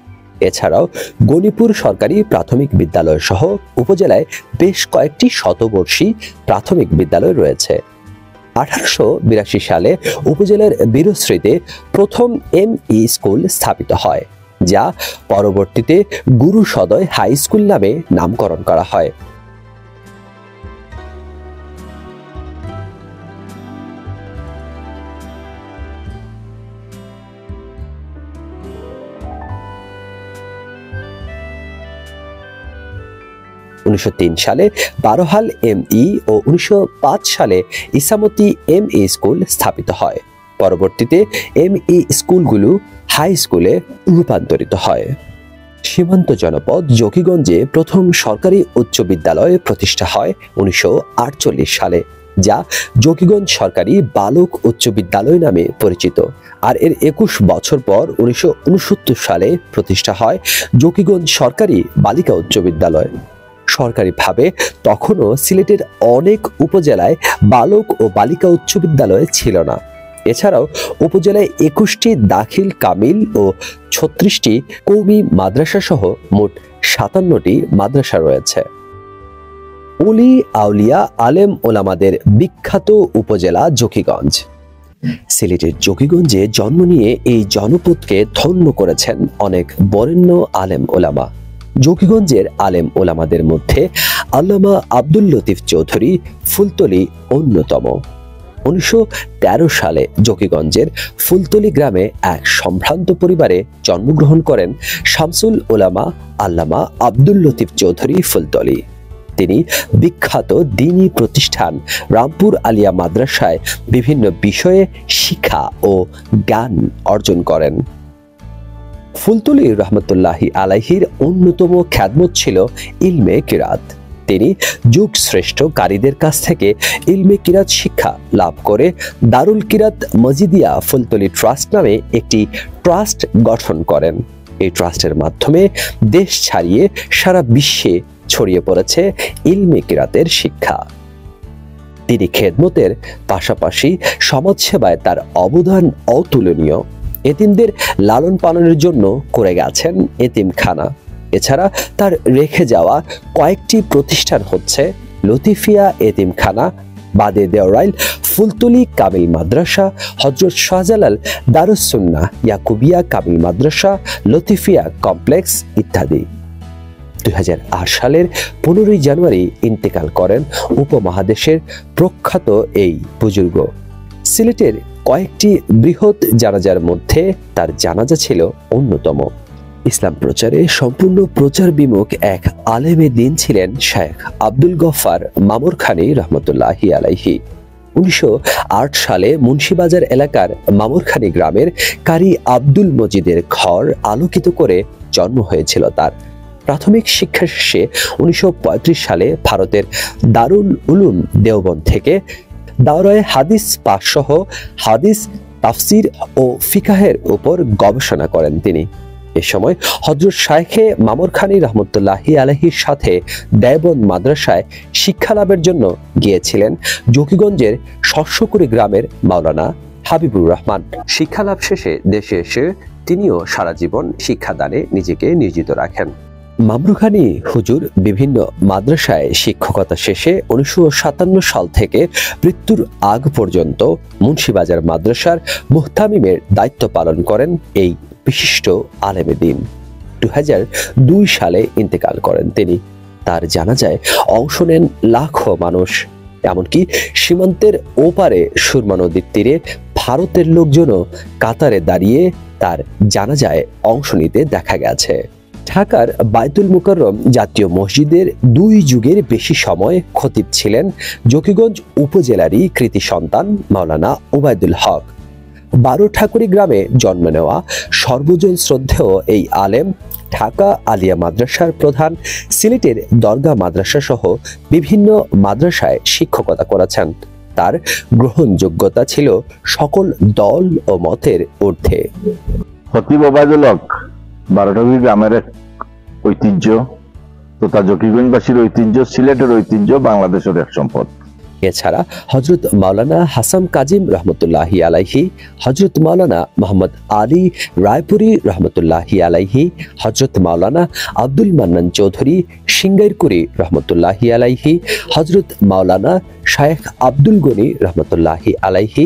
এছাড়াও গণিপুর সরকারি প্রাথমিক বিদ্যালয় সহ উপজেলায় বেশ কয়েকটি শতবর্ষী প্রাথমিক বিদ্যালয় রয়েছে। 1882 সালে উপজেলার বীরশ্রীতে প্রথম এমই স্কুল স্থাপিত হয়, যা পরবর্তীতে গুরু সদয় হাই স্কুল নামে নামকরণ করা হয়। সালে 12 হাল এমই ও 1905 সালে ইসামতি এমই স্কুল স্থাপিত হয়। পরবর্তীতে এমই স্কুলগুলো হাই স্কুলে রূপান্তরিত হয়। সীমান্ত জনপদ জকিগঞ্জে প্রথম সরকারি উচ্চ বিদ্যালয় প্রতিষ্ঠা হয় 1948 সালে, যা জকিগঞ্জ সরকারি বালক উচ্চ বিদ্যালয় নামে পরিচিত। আর এর 21 বছর পর 1969 সালে প্রতিষ্ঠা হয় জকিগঞ্জ সরকারি বালিকা উচ্চ বিদ্যালয়। সরকারিভাবে তখনও সিলেটের অনেক উপজেলায় বালক ও বালিকা উচ্চ বিদ্যালয় ছিল না। এছাড়াও উপজেলায় 21টি দাখিল কামিল ও 36টি কওমি মাদ্রাসা সহ মোট 57টি মাদ্রাসা রয়েছে। ওলি আউলিয়া আলেম ওলামাদের বিখ্যাত উপজেলা জকিগঞ্জ। সিলেটের জকিগঞ্জে জন্ম নিয়ে এই জনপদকে ধন্য করেছেন অনেক বরেণ্য আলেম ওলামা। জকিগঞ্জের আলেম ওলামাদের মধ্যে আল্লামা আব্দুল লতিফ চৌধুরী ফুলতলি অন্যতম। 1913 সালে জকিগঞ্জের ফুলতলি গ্রামে এক সম্ভ্রান্ত পরিবারে জন্মগ্রহণ করেন শামসুল উলামা আল্লামা আব্দুল লতিফ চৌধুরী ফুলতলি। তিনি বিখ্যাত দ্বীনি প্রতিষ্ঠান রামপুর আলিয়া মাদ্রাসায় বিভিন্ন বিষয়ে শিক্ষা ও জ্ঞান অর্জন করেন। ফুলতলি রহমতুল্লাহি আলাইহির অন্যতম খ্যাদমত ছিল ইলমে কিরাত। তিনি যুগ শ্রেষ্ঠ কারীদের কাছ থেকে ইলমে কিরাত শিক্ষা লাভ করে দারুল কিরাত মজিদিয়া ফুলতলি ট্রাস্ট নামে একটি ট্রাস্ট গঠন করেন। এই ট্রাস্টের মাধ্যমে দেশ ছাড়িয়ে সারা বিশ্বে ছড়িয়ে পড়েছে ইলমে কিরাতের শিক্ষা। তিনি খেদমতের পাশাপাশি সমাজসেবায় তার অবদান অতুলনীয়। এতিমদের লালন পালনের জন্য করে গেছেন এতিমখানা। এছাড়া তার রেখে যাওয়া কয়েকটি প্রতিষ্ঠান হচ্ছে লতিফিয়া এতিমখানা, বাদে দেওরাইল ফুলতলি কামিল মাদ্রাসা, হযরত শাহজালাল দারুস সুন্নাহ ইয়াকুবিয়া কামিল মাদ্রাসা, লতিফিয়া কমপ্লেক্স ইত্যাদি। 2008 সালের 15 জানুয়ারি ইন্তেকাল করেন উপমহাদেশের প্রখ্যাত এই বুজুর্গ। সিলেটের কয়েকটি বৃহৎ জানাজার মধ্যে তার জানাজা ছিল অন্যতম। ইসলাম প্রচারে সম্পূর্ণ প্রচার বিমুখ এক আলেমে দ্বীন ছিলেন শায়েখ আব্দুল গফফার মামুরখানী রহমতুল্লাহি আলাইহি। 1908 সালে মুন্সিবাজার এলাকার মামুরখানী গ্রামের কারি আব্দুল মজিদের ঘর আলোকিত করে জন্ম হয়েছিল তার। প্রাথমিক শিক্ষা শেষে 1935 সালে ভারতের দারুল উলুম দেওবন্দ থেকে দাওরায়ে হাদিস পাস সহ হাদিস, তাফসির ও ফিকাহের উপর গবেষণা করেন তিনি। এ সময় হযরত শায়েখে মামুরখানী রহমতুল্লাহি আলাইহির সাথে দেওবন্দ মাদ্রাসায় শিক্ষা লাভের জন্য গিয়েছিলেন জকিগঞ্জের শস্যকুড়ি গ্রামের মাওলানা হাবিবুর রহমান। শিক্ষা লাভ শেষে দেশে এসে তিনিও সারা জীবন শিক্ষাদানে নিজেকে নিয়োজিত রাখেন। মামরুখানী হুজুর বিভিন্ন মাদ্রাসায় শিক্ষকতা শেষে 1957 সাল থেকে মৃত্যুর আগ পর্যন্ত মুন্সিবাজার মাদ্রাসার মুহতামিমের দায়িত্ব পালন করেন এই বিশিষ্ট আলেমে দ্বীন। 2002 সালে ইন্তেকাল করেন তিনি। তার জানাজায় অংশ নেন লাখো মানুষ। এমনকি সীমান্তের ওপারে সুরমা নদীর তীরে ভারতের লোকজনও কাতারে দাঁড়িয়ে তার জানাজায় অংশ নিতে দেখা গেছে। ঢাকার বায়তুল মুকাররম জাতীয় মসজিদের 2 যুগের বেশি সময় খতিব ছিলেন জকিগঞ্জ উপজেলারই কৃতি সন্তান মাওলানা ওবায়দুল হক। 12 ঠাকুরি গ্রামে জন্ম নেওয়া সর্বজন শ্রদ্ধেয় এই আলেম ঢাকা আলিয়া মাদ্রাসার প্রধান, সিলেটের দরগা মাদ্রাসা সহ বিভিন্ন মাদ্রাসায় শিক্ষকতা করেছেন। তার গ্রহণযোগ্যতা ছিল সকল দল ও মতের ঊর্ধ্বে। খতিব ওবায়দুল হক 12 ঠাকুরি গ্রামের এক ঐতিহ্য তথা জকিগঞ্জবাসীর ঐতিহ্য, সিলেটের ঐতিহ্য, বাংলাদেশের এক সম্পদ। এছাড়া হযরত মাওলানা হাসান কাজিম রহমতুল্লাহি আলাইহি, হযরত মাওলানা মোহাম্মদ আলী রায়পুরি রহমতুল্লাহি আলাইহি, হযরত মাওলানা আব্দুল মান্নান চৌধুরী সিঙ্গাইরকুরি রহমতুল্লাহি আলাইহি, হযরত মাওলানা শায়েখ আব্দুল গনি রহমতুল্লাহি আলাইহি,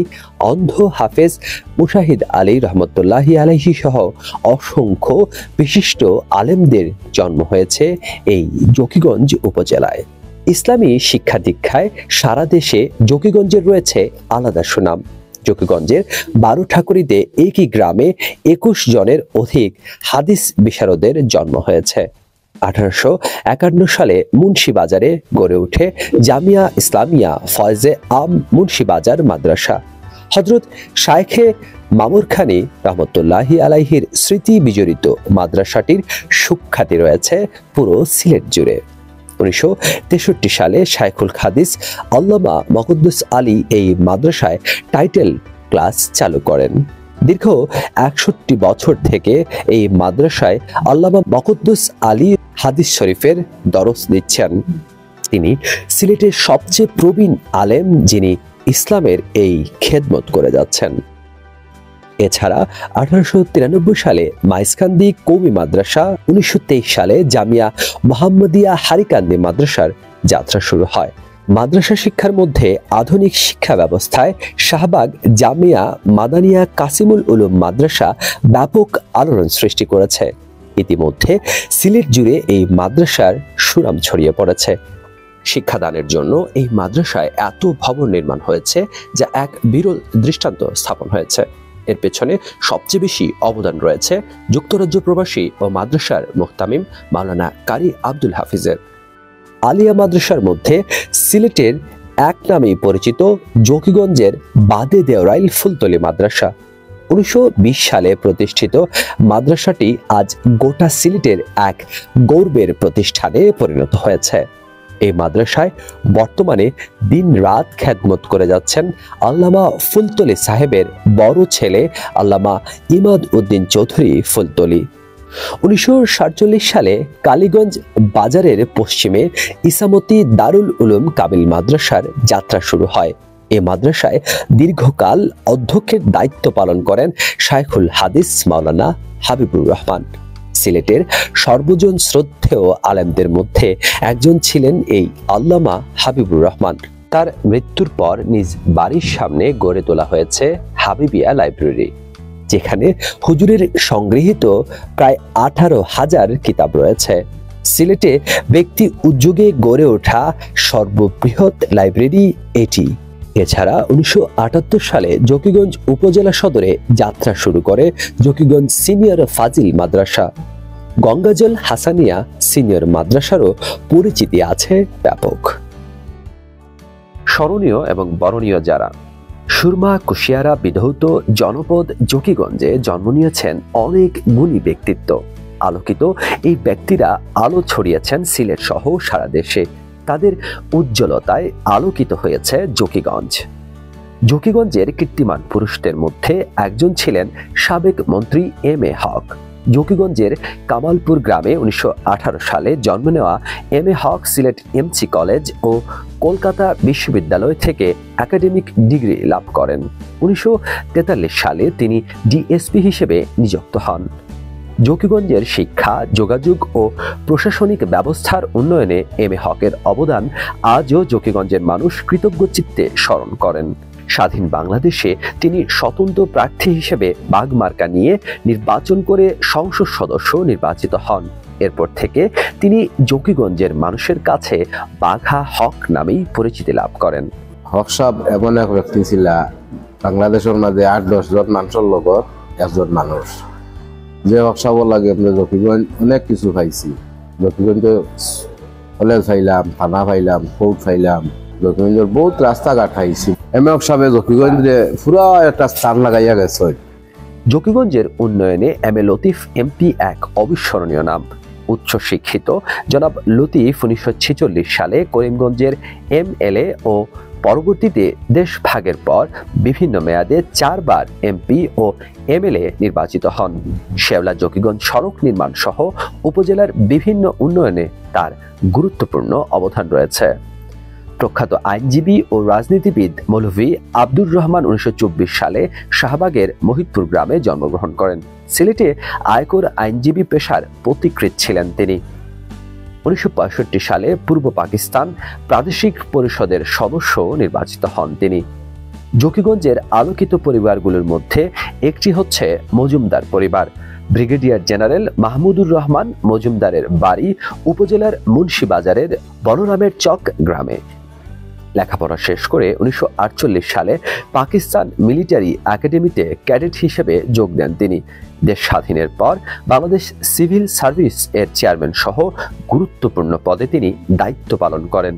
অন্ধ হাফেজ মুশাহিদ আলী রহমতুল্লাহি আলাইহি সহ অসংখ্য বিশিষ্ট আলেমদের জন্ম হয়েছে এই জকিগঞ্জ উপজেলায়। ইসলামী শিক্ষা দীক্ষায় সারা দেশে জকিগঞ্জের রয়েছে আলাদা সুনাম। জকিগঞ্জের 12 ঠাকুরিতে একই গ্রামে 21 জনের অধিক হাদিস বিশারদের জন্ম হয়েছে। 1851 সালে মুন্সিবাজারে গড়ে ওঠে জামিয়া ইসলামিয়া ফয়জে আম মুন্সিবাজার মাদ্রাসা। হযরত শায়েখে মামুরখানী রহমতুল্লাহি আলাইহির স্মৃতি বিজড়িত মাদ্রাসাটির সুখ্যাতি রয়েছে পুরো সিলেট জুড়ে। 1963 সালে শায়খুল হাদিস আল্লামা মকদ্দুস আলী এই মাদ্রাসায় টাইটেল ক্লাস চালু করেন। দীর্ঘ 61 বছর থেকে এই মাদ্রাসায় আল্লামা মকদ্দুস আলী হাদিস শরীফের দরস দিচ্ছেন। তিনি সিলেটের সবচেয়ে প্রবীণ আলেম যিনি ইসলামের এই খেদমত করে যাচ্ছেন। এছাড়া 1893 সালে মাইজকান্দি কওমি মাদ্রাসা, 1923 সালে জামিয়া মোহাম্মদিয়া হারিকান্দি মাদ্রাসার যাত্রা শুরু হয়। মাদ্রাসা শিক্ষার মধ্যে আধুনিক শিক্ষা ব্যবস্থায় শাহবাগ জামিয়া মাদানিয়া কাসিমুল উলুম মাদ্রাসা ব্যাপক আলোড়ন সৃষ্টি করেছে। ইতিমধ্যে সিলেট জুড়ে এই মাদ্রাসার সুনাম ছড়িয়ে পড়েছে। শিক্ষাদানের জন্য এই মাদ্রাসায় এত ভবন নির্মাণ হয়েছে, যা এক বিরল দৃষ্টান্ত স্থাপন হয়েছে। এর পেছনে সবচেয়ে বেশি অবদান রয়েছে যুক্তরাজ্য প্রবাসী ও মাদ্রাসার মুহতামিম মাওলানা কারি আব্দুল হাফিজের। আলিয়া মাদ্রাসার মধ্যে সিলেটের এক নামেই পরিচিত জকিগঞ্জের বাদে দেওরাইল ফুলতলি মাদ্রাসা। 1920 সালে প্রতিষ্ঠিত মাদ্রাসাটি আজ গোটা সিলেটের এক গৌরবের প্রতিষ্ঠানে পরিণত হয়েছে। এই মাদ্রাসায় বর্তমানে দিন রাত খেদমত করে যাচ্ছেন আল্লামা ফুলতলি সাহেবের বড় ছেলে আল্লামা ইমাদ উদ্দিন চৌধুরী ফুলতলি। 1947 সালে কালীগঞ্জ বাজারের পশ্চিমে ইসামতি দারুল উলুম কামিল মাদ্রাসার যাত্রা শুরু হয়। এ মাদ্রাসায় দীর্ঘকাল অধ্যক্ষের দায়িত্ব পালন করেন শাইখুল হাদিস মাওলানা হাবিবুর রহমান। সিলেটের সর্বজন শ্রদ্ধেয় আলেমদের মধ্যে একজন ছিলেন এই আল্লামা হাবিবুর রহমান। তার মৃত্যুর পর নিজ বাড়ির সামনে গড়ে তোলা হয়েছে হাবিবিয়া লাইব্রেরি, যেখানে হুজুরের সংগৃহীত প্রায় 18,000 কিতাব রয়েছে। সিলেটে ব্যক্তি উদ্যোগে গড়ে ওঠা সর্ববৃহৎ লাইব্রেরি এটি। এছাড়া 1978 সালে জকিগঞ্জ উপজেলা সদরে যাত্রা শুরু করে জকিগঞ্জ সিনিয়র ফাজিল মাদ্রাসা। গঙ্গাজল হাসানিয়া সিনিয়র মাদ্রাসারও পরিচিতি আছে ব্যাপক। স্মরণীয় এবং বরণীয় যারা। সুরমা কুশিয়ারা বিধৌত জনপদ জকিগঞ্জে জন্ম নিয়েছেন অনেক গুণী ব্যক্তিত্ব। আলোকিত এই ব্যক্তিরা আলো ছড়িয়েছেন সিলেট সহ সারা দেশে। তাদের উজ্জ্বলতায় আলোকিত হয়েছে জকিগঞ্জ। জকিগঞ্জের কীর্তিমান পুরুষদের মধ্যে একজন ছিলেন সাবেক মন্ত্রী এম.এ. হক। জকিগঞ্জের কামালপুর গ্রামে 1918 সালে জন্ম নেওয়া এম.এ. হক সিলেট এমসি কলেজ ও কলকাতা বিশ্ববিদ্যালয় থেকে একাডেমিক ডিগ্রি লাভ করেন। 1943 সালে তিনি ডিএসপি হিসেবে নিযুক্ত হন। জকিগঞ্জের শিক্ষা, যোগাযোগ ও প্রশাসনিক ব্যবস্থার উন্নয়নে এম.এ. হকের অবদান আজও জকিগঞ্জের মানুষ কৃতজ্ঞ চিত্তে স্মরণ করেন। স্বাধীন বাংলাদেশে তিনি স্বতন্ত্র প্রার্থী হিসেবে বাগমার্কা নিয়ে নির্বাচন করে সংসদ সদস্য নির্বাচিত হন। এরপর থেকে তিনি জকিগঞ্জের মানুষের কাছে বাঘা হক নামেই পরিচিতি লাভ করেন। হক সাহেব এমন এক ব্যক্তি ছিল, বাংলাদেশের মাঝে 8-10 জন মানুষের লগত একজন মানুষ। যে হক সাহেব লাগে আমরা জকিগঞ্জ অনেক কিছু পাইছি। জকিগঞ্জ কলেজ পাইলাম, থানা পাইলাম, কোর্ট পাইলাম, জকিগঞ্জের বহুত রাস্তাঘাট পাইছি। হক সাহেব জকিগঞ্জে পুরা একটা স্থান লাগাইয়া গেছে। জকিগঞ্জের উন্নয়নে এম.এ. লতিফ এমপি এক অবিস্মরণীয় নাম। উচ্চ শিক্ষিত জনাব লতিফ 1946 সালে করিমগঞ্জের এমএলএ ও পরবর্তীতে দেশ ভাগের পর বিভিন্ন মেয়াদে 4 বার এমপি ও এমএলএ নির্বাচিত হন। শেওলা জকিগঞ্জ সড়ক নির্মাণ সহ উপজেলার বিভিন্ন উন্নয়নে তার গুরুত্বপূর্ণ অবদান রয়েছে। প্রখ্যাত আইনজীবী ও রাজনীতিবিদ মৌলভী আব্দুর রহমান 1924 সালে শাহবাগের মহিতপুর গ্রামে জন্মগ্রহণ করেন। সিলেটে আয়কর আইনজীবী পেশার পথিকৃৎ ছিলেন তিনি। 1965 সালে পূর্ব পাকিস্তান প্রাদেশিক পরিষদের সদস্য নির্বাচিত হন তিনি। জকিগঞ্জের আলোকিত পরিবারগুলোর মধ্যে একটি হচ্ছে মজুমদার পরিবার। ব্রিগেডিয়ার জেনারেল মাহমুদুর রহমান মজুমদারের বাড়ি উপজেলার মুন্সিবাজারের বনরামের চক গ্রামে। লেখাপড়া শেষ করে 1948 সালে পাকিস্তান মিলিটারি একাডেমিতে ক্যাডেট হিসেবে যোগ দেন তিনি। দেশ স্বাধীনের পর বাংলাদেশ সিভিল সার্ভিস এর চেয়ারম্যান সহ গুরুত্বপূর্ণ পদে তিনি দায়িত্ব পালন করেন।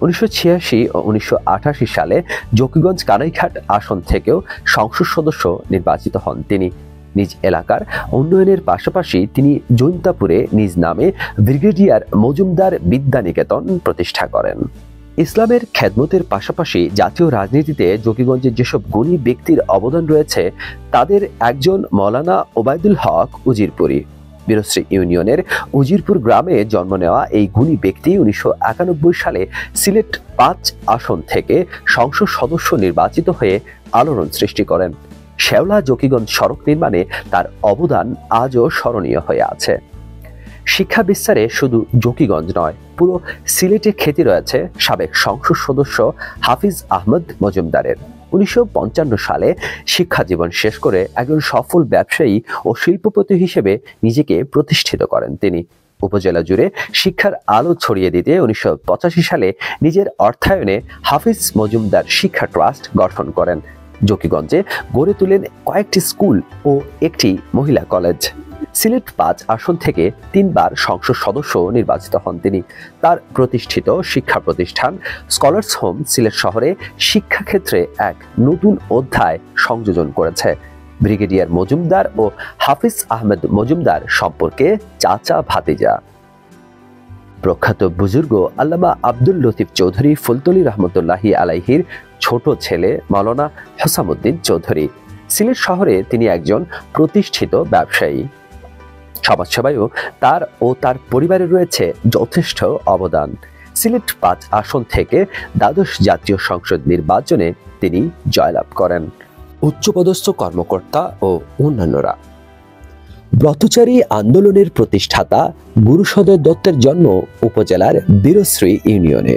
1986 ও 1988 সালে জকিগঞ্জ কানাইঘাট আসন থেকেও সংসদ সদস্য নির্বাচিত হন তিনি। নিজ এলাকার উন্নয়নের পাশাপাশি তিনি জৈন্তাপুরে নিজ নামে ব্রিগেডিয়ার মজুমদার বিদ্যানিকেতন প্রতিষ্ঠা করেন। ইসলামের খেদমতের পাশাপাশি জাতীয় রাজনীতিতে জকিগঞ্জের যেসব গুণী ব্যক্তির অবদান রয়েছে তাদের একজন মৌলানা ওবায়দুল হক উজিরপুরী। বীরশ্রী ইউনিয়নের উজিরপুর গ্রামে জন্ম নেওয়া এই গুণী ব্যক্তি 1991 সালে সিলেট 5 আসন থেকে সংসদ সদস্য নির্বাচিত হয়ে আলোড়ন সৃষ্টি করেন। শেওলা জকিগঞ্জ সড়ক নির্মাণে তার অবদান আজও স্মরণীয় হয়ে আছে। শিক্ষা বিস্তারে শুধু জকিগঞ্জ নয়, পুরো সিলেটে খ্যাতি রয়েছে সাবেক সংসদ সদস্য হাফিজ আহমদ মজুমদারের। 1955 সালে শিক্ষা জীবন শেষ করে একজন সফল ব্যবসায়ী ও শিল্পপতি হিসেবে নিজেকে প্রতিষ্ঠিত করেন তিনি। উপজেলা জুড়ে শিক্ষার আলো ছড়িয়ে দিতে 1985 সালে নিজের অর্থায়নে হাফিজ মজুমদার শিক্ষা ট্রাস্ট গঠন করেন। জকিগঞ্জে গড়ে তোলেন কয়েকটি স্কুল ও একটি মহিলা কলেজ। সিলেট 5 আসন থেকে 3 বার সংসদ সদস্য নির্বাচিত হন তিনি। তার প্রতিষ্ঠিত শিক্ষা প্রতিষ্ঠান স্কলার্স হোম সিলেট শহরে শিক্ষাক্ষেত্রে এক নতুন অধ্যায় সংযোজন করেছে। ব্রিগেডিয়ার মজুমদার ও হাফিজ আহমেদ মজুমদার সম্পর্কে চাচা ভাতিজা। প্রখ্যাত বুজুর্গ আল্লামা আব্দুল লতিফ চৌধুরী ফুলতলি রহমতুল্লাহি আলাইহির ছোট ছেলে মাওলানা হোসামউদ্দিন চৌধুরী। সিলেট শহরে তিনি একজন প্রতিষ্ঠিত ব্যবসায়ী। সমাজসেবায়ও তার ও তার পরিবারের রয়েছে যথেষ্ট অবদান। সিলেট 5 আসন থেকে দ্বাদশ জাতীয় সংসদ নির্বাচনে তিনি জয়লাভ করেন। উচ্চপদস্থ কর্মকর্তা ও অন্যান্যরা। ব্রতচারী আন্দোলনের প্রতিষ্ঠাতা গুরুসদয় দত্তের জন্ম উপজেলার বীরশ্রী ইউনিয়নে।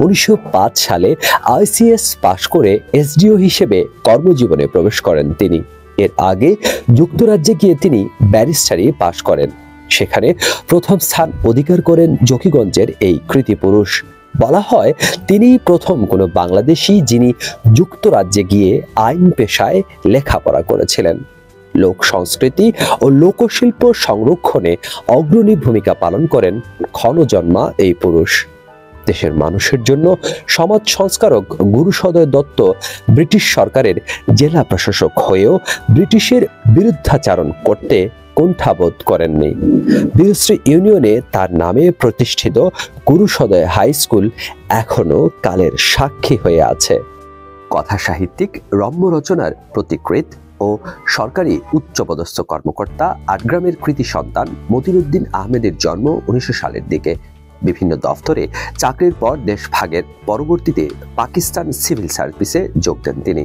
1905 সালে আইসিএস পাশ করে এসডিও হিসেবে কর্মজীবনে প্রবেশ করেন তিনি। এর আগে যুক্তরাজ্যে গিয়ে তিনি ব্যারিস্টারি পাশ করেন। সেখানে প্রথম স্থান অধিকার করেন জকিগঞ্জের এই কৃতি পুরুষ। বলা হয় তিনি প্রথম কোনো বাংলাদেশি যিনি যুক্তরাজ্যে গিয়ে আইন পেশায় লেখাপড়া করেছিলেন। লোক সংস্কৃতি ও লোকশিল্প সংরক্ষণে অগ্রণী ভূমিকা পালন করেন ক্ষণজন্মা এই পুরুষ। দেশের মানুষের জন্য সমাজ সংস্কারক গুরুসদয় দত্ত ব্রিটিশ সরকারের জেলা প্রশাসক হয়েও ব্রিটিশের বিরুদ্ধাচারণ করতে কুণ্ঠাবোধ করেননি। বীরশ্রী ইউনিয়নে তার নামে প্রতিষ্ঠিত গুরুসদয় হাই স্কুল এখনো কালের সাক্ষী হয়ে আছে। কথা সাহিত্যিক, রম্য রচনার প্রতিকৃত ও সরকারি উচ্চপদস্থ কর্মকর্তা আটগ্রামের কৃতি সন্তান মতিউদ্দিন আহমেদের জন্ম 1900 সালের দিকে। বিভিন্ন দফতরে চাকরির পর দেশ ভাগের পরবর্তীতে পাকিস্তান সিভিল সার্ভিসে যোগ দেন তিনি।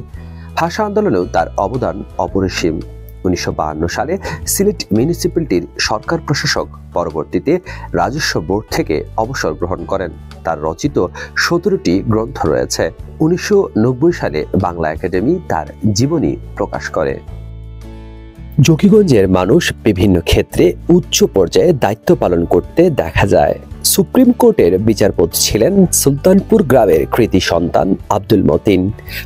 ভাষা আন্দোলনেও তার অবদান অপরিসীম। 1952 সালে সিলেট মিউনিসিপ্যালিটির সরকার প্রশাসক, পরবর্তীতে রাজস্ব বোর্ড থেকে অবসর গ্রহণ করেন। তার রচিত 17টি গ্রন্থ রয়েছে। 1990 সালে বাংলা একাডেমি তার জীবনী প্রকাশ করে। জকিগঞ্জের মানুষ বিভিন্ন ক্ষেত্রে উচ্চ পর্যায়ে দায়িত্ব পালন করতে দেখা যায়। সুপ্রিম কোর্টের বিচারপতি ছিলেন সুলতানপুর গ্রামের কৃতি সন্তান আব্দুল মতিন।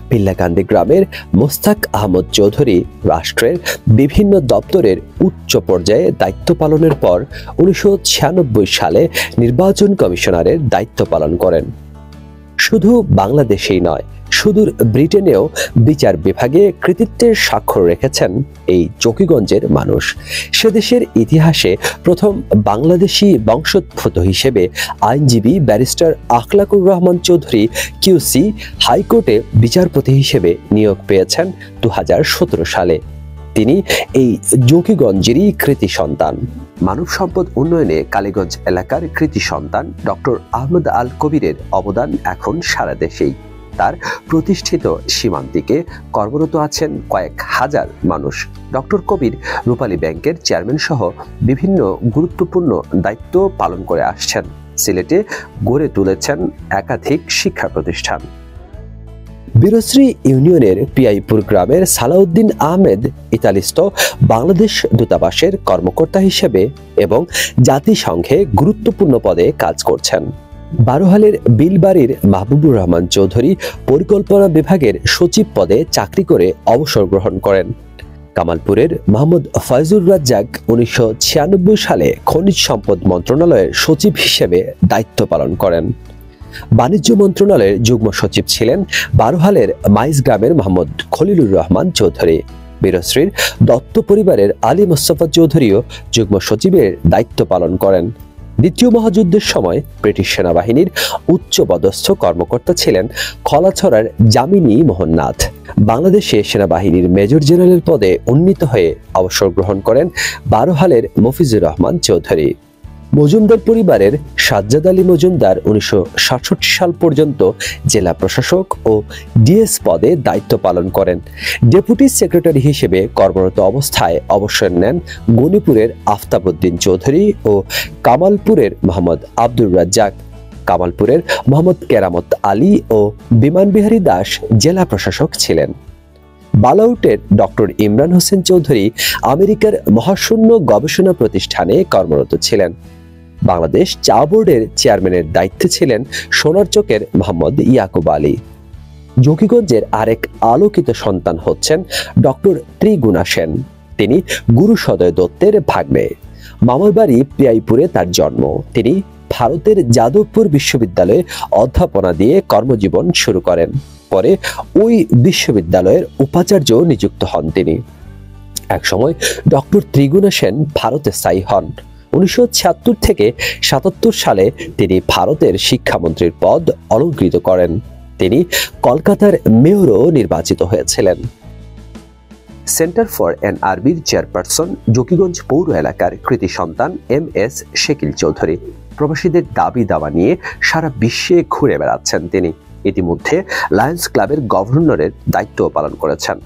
পিল্লাকান্দি গ্রামের মোস্তাক আহমদ চৌধুরী রাষ্ট্রের বিভিন্ন দপ্তরের উচ্চ পর্যায়ে দায়িত্ব পালনের পর 1996 সালে নির্বাচন কমিশনারের দায়িত্ব পালন করেন। শুধু বাংলাদেশেই নয়, সুদূর ব্রিটেনেও বিচার বিভাগে কৃতিত্বের স্বাক্ষর রেখেছেন এই জকিগঞ্জের মানুষ। সে দেশের ইতিহাসে প্রথম বাংলাদেশি বংশোদ্ভূত হিসেবে আইনজীবী ব্যারিস্টার আখলাকুর রহমান চৌধুরী কিউসি হাইকোর্টে বিচারপতি হিসেবে নিয়োগ পেয়েছেন 2017 সালে। তিনি এই জকিগঞ্জেরই কৃতি সন্তান। মানব সম্পদ উন্নয়নে কালীগঞ্জ এলাকার কৃতি সন্তান ডক্টর আহমদ আল কবিরের অবদান এখন সারা দেশেই। তার প্রতিষ্ঠিত সীমান্তিকে কর্মরত আছেন কয়েক হাজার মানুষ। ডক্টর কবির রূপালী ব্যাংকের চেয়ারম্যান সহ বিভিন্ন গুরুত্বপূর্ণ দায়িত্ব পালন করে আসছেন। সিলেটে গড়ে তুলেছেন একাধিক শিক্ষা প্রতিষ্ঠান। বীরশ্রী ইউনিয়নের পিয়াইপুর গ্রামের সালাউদ্দিন আহমেদ ইতালিস্থ বাংলাদেশ দূতাবাসের কর্মকর্তা হিসেবে এবং জাতিসংঘে গুরুত্বপূর্ণ পদে কাজ করছেন। বারোহালের বিলবাড়ির মাহবুবুর রহমান চৌধুরী পরিকল্পনা বিভাগের সচিব পদে চাকরি করে অবসর গ্রহণ করেন। কামালপুরের মোহাম্মদ ফয়জুর রাজ্জাক 1996 সালে খনিজ সম্পদ মন্ত্রণালয়ের সচিব হিসেবে দায়িত্ব পালন করেন। বাণিজ্য মন্ত্রণালয়ের যুগ্ম সচিব ছিলেন বারোহালের মাইজ গ্রামের মোহাম্মদ খলিলুর রহমান চৌধুরী। বীরশ্রীর দত্ত পরিবারের আলী মোস্তফা চৌধুরীও যুগ্ম সচিবের দায়িত্ব পালন করেন। দ্বিতীয় মহাযুদ্ধের সময় ব্রিটিশ সেনাবাহিনীর উচ্চপদস্থ কর্মকর্তা ছিলেন খলাছড়ার জামিনী মোহননাথ। বাংলাদেশে সেনাবাহিনীর মেজর জেনারেল পদে উন্নীত হয়ে অবসর গ্রহণ করেন বারোহালের মফিজুর রহমান চৌধুরী। মজুমদার পরিবারের সাজ্জাদ আলী মজুমদার 1967 সাল পর্যন্ত জেলা প্রশাসক ও ডিএস পদে দায়িত্ব পালন করেন। ডেপুটি সেক্রেটারি হিসেবে কর্মরত অবস্থায় অবসর নেন গণিপুরের আফতাবউদ্দিন চৌধুরী ও কামালপুরের মোহাম্মদ আব্দুর রাজ্জাক। কামালপুরের মোহাম্মদ কেরামত আলী ও বিমান বিহারী দাস জেলা প্রশাসক ছিলেন। বালাউটের ডক্টর ইমরান হোসেন চৌধুরী আমেরিকার মহাশূন্য গবেষণা প্রতিষ্ঠানে কর্মরত ছিলেন। বাংলাদেশ চা বোর্ডের চেয়ারম্যানের দায়িত্বে ছিলেন সোনারচকের মোহাম্মদ ইয়াকুব আলী। জকিগঞ্জের আরেক আলোকিত সন্তান হচ্ছেন ডক্টর ত্রিগুণা সেন। তিনি গুরু সদয় দত্তের ভাগ্নে। মামার বাড়ি পিয়াইপুরে তার জন্ম। তিনি ভারতের যাদবপুর বিশ্ববিদ্যালয়ে অধ্যাপনা দিয়ে কর্মজীবন শুরু করেন। পরে ওই বিশ্ববিদ্যালয়ের উপাচার্য নিযুক্ত হন তিনি। একসময় ডক্টর ত্রিগুণা সেন ভারতে স্থায়ী হন। 1976 থেকে 77 সালে তিনি ভারতের শিক্ষামন্ত্রীর পদ অলংকৃত করেন। তিনি কলকাতার মেয়রও নির্বাচিত হয়েছিলেন। সেন্টার ফর এনআরবির চেয়ারপারসন জকিগঞ্জ পৌর এলাকার কৃতি সন্তান MS শেকিল চৌধুরী। প্রবাসীদের দাবি দাওয়া নিয়ে সারা বিশ্বে ঘুরে বেড়াচ্ছেন তিনি। ইতিমধ্যে লায়ন্স ক্লাবের গভর্নরের দায়িত্ব পালন করেছেন।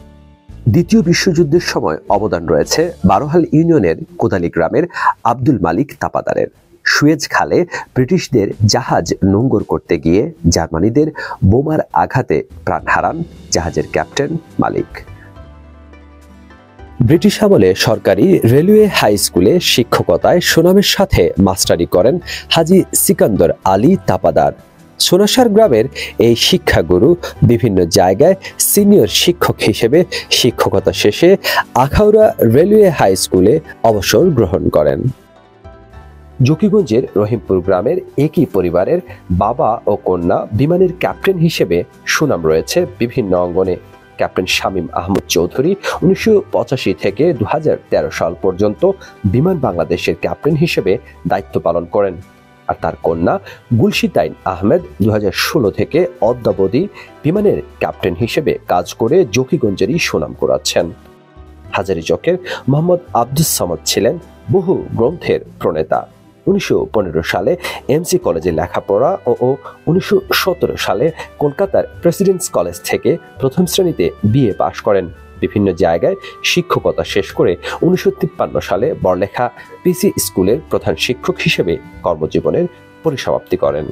দ্বিতীয় বিশ্বযুদ্ধের সময় অবদান রয়েছে বারোহাল ইউনিয়নের কোদালি গ্রামের আব্দুল মালিক তাপাদারের। সুয়েজ খালে ব্রিটিশদের জাহাজ নোঙ্গর করতে গিয়ে জার্মানিদের বোমার আঘাতে প্রাণ হারান জাহাজের ক্যাপ্টেন মালিক। ব্রিটিশ আমলে সরকারি রেলওয়ে হাই স্কুলে শিক্ষকতায় সুনামের সাথে মাস্টারি করেন হাজী সিকান্দর আলী তাপাদার। সোনাসার গ্রামের এই শিক্ষাগুরু বিভিন্ন জায়গায় সিনিয়র শিক্ষক হিসেবে শিক্ষকতা শেষে আখাউড়া রেলওয়ে হাই স্কুলে অবসর গ্রহণ করেন। জকিগঞ্জের রহিমপুর গ্রামের একই পরিবারের বাবা ও কন্যা বিমানের ক্যাপ্টেন হিসেবে সুনাম রয়েছে বিভিন্ন অঙ্গনে। ক্যাপ্টেন শামীম আহমদ চৌধুরী 1985 থেকে 2013 সাল পর্যন্ত বিমান বাংলাদেশের ক্যাপ্টেন হিসেবে দায়িত্ব পালন করেন। আর তার কন্যা গুলশিতাইন আহমেদ 2016 থেকে অদ্যাবধি বিমানের ক্যাপ্টেন হিসেবে কাজ করে জকিগঞ্জেরই সুনাম কুড়াচ্ছেন। হাজারীচকের মোহাম্মদ আব্দুস সামাদ ছিলেন বহু গ্রন্থের প্রণেতা। 1915 সালে MC কলেজে লেখাপড়া ও 1917 সালে কলকাতার প্রেসিডেন্টস কলেজ থেকে প্রথম শ্রেণীতে BA পাশ করেন। বিভিন্ন জায়গায় শিক্ষকতা শেষ করে 1953 সালে বড়লেখা PC স্কুলের প্রধান শিক্ষক হিসেবে কর্মজীবনের পরিসমাপ্তি করেন।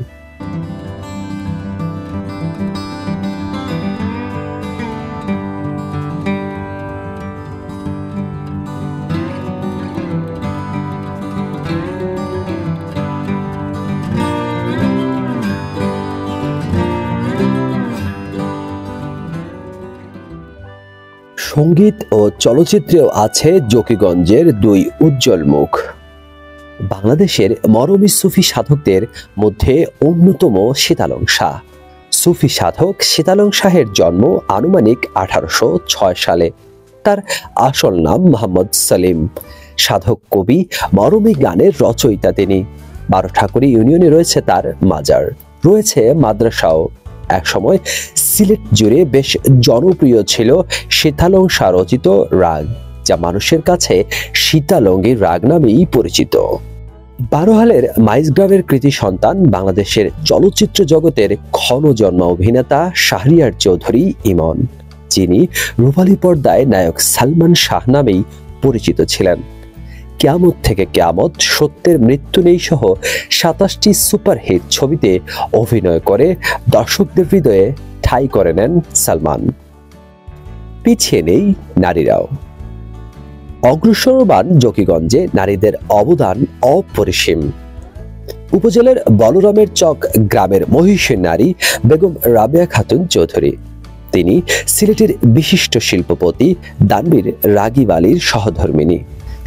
সঙ্গীত ও চলচ্চিত্রেও আছে জকিগঞ্জের দুই উজ্জ্বল মুখ। বাংলাদেশের মরমী সুফি সাধকদের মধ্যে অন্যতম শীতালং শাহ। সুফি সাধক শীতালং শাহের জন্ম আনুমানিক 1806 সালে। তার আসল নাম মোহাম্মদ সলিম। সাধক কবি, মরমী গানের রচয়িতা তিনি। বারোঠাকুরি ইউনিয়নে রয়েছে তার মাজার, রয়েছে মাদ্রাসাও। একসময় সিলেট জুড়ে বেশ জনপ্রিয় ছিল শীতালং শাহ রচিত রাগ, যা মানুষের কাছে শীতালঙ্গী রাগ নামেই পরিচিত। বারোহালের মাইজগ্রামের কৃতি সন্তান বাংলাদেশের চলচ্চিত্র জগতের ক্ষণজন্মা অভিনেতা শাহরিয়ার চৌধুরী ইমন, যিনি রূপালী পর্দায় নায়ক সালমান শাহ নামেই পরিচিত ছিলেন। কিয়ামত থেকে কিয়ামত, সত্যের মৃত্যু নেই সহ 27টি সুপারহিট ছবিতে অভিনয় করে দর্শকদের হৃদয়ে ঠাঁই করে নেন সালমান। পিছিয়ে নেই নারীরাও। অগ্রসরমান জকিগঞ্জে নারীদের অবদান অপরিসীম। উপজেলার বলরামের চক গ্রামের মহিষী নারী বেগম রাবেয়া খাতুন চৌধুরী। তিনি সিলেটের বিশিষ্ট শিল্পপতি দানবীর রাগিব আলীর সহধর্মিণী।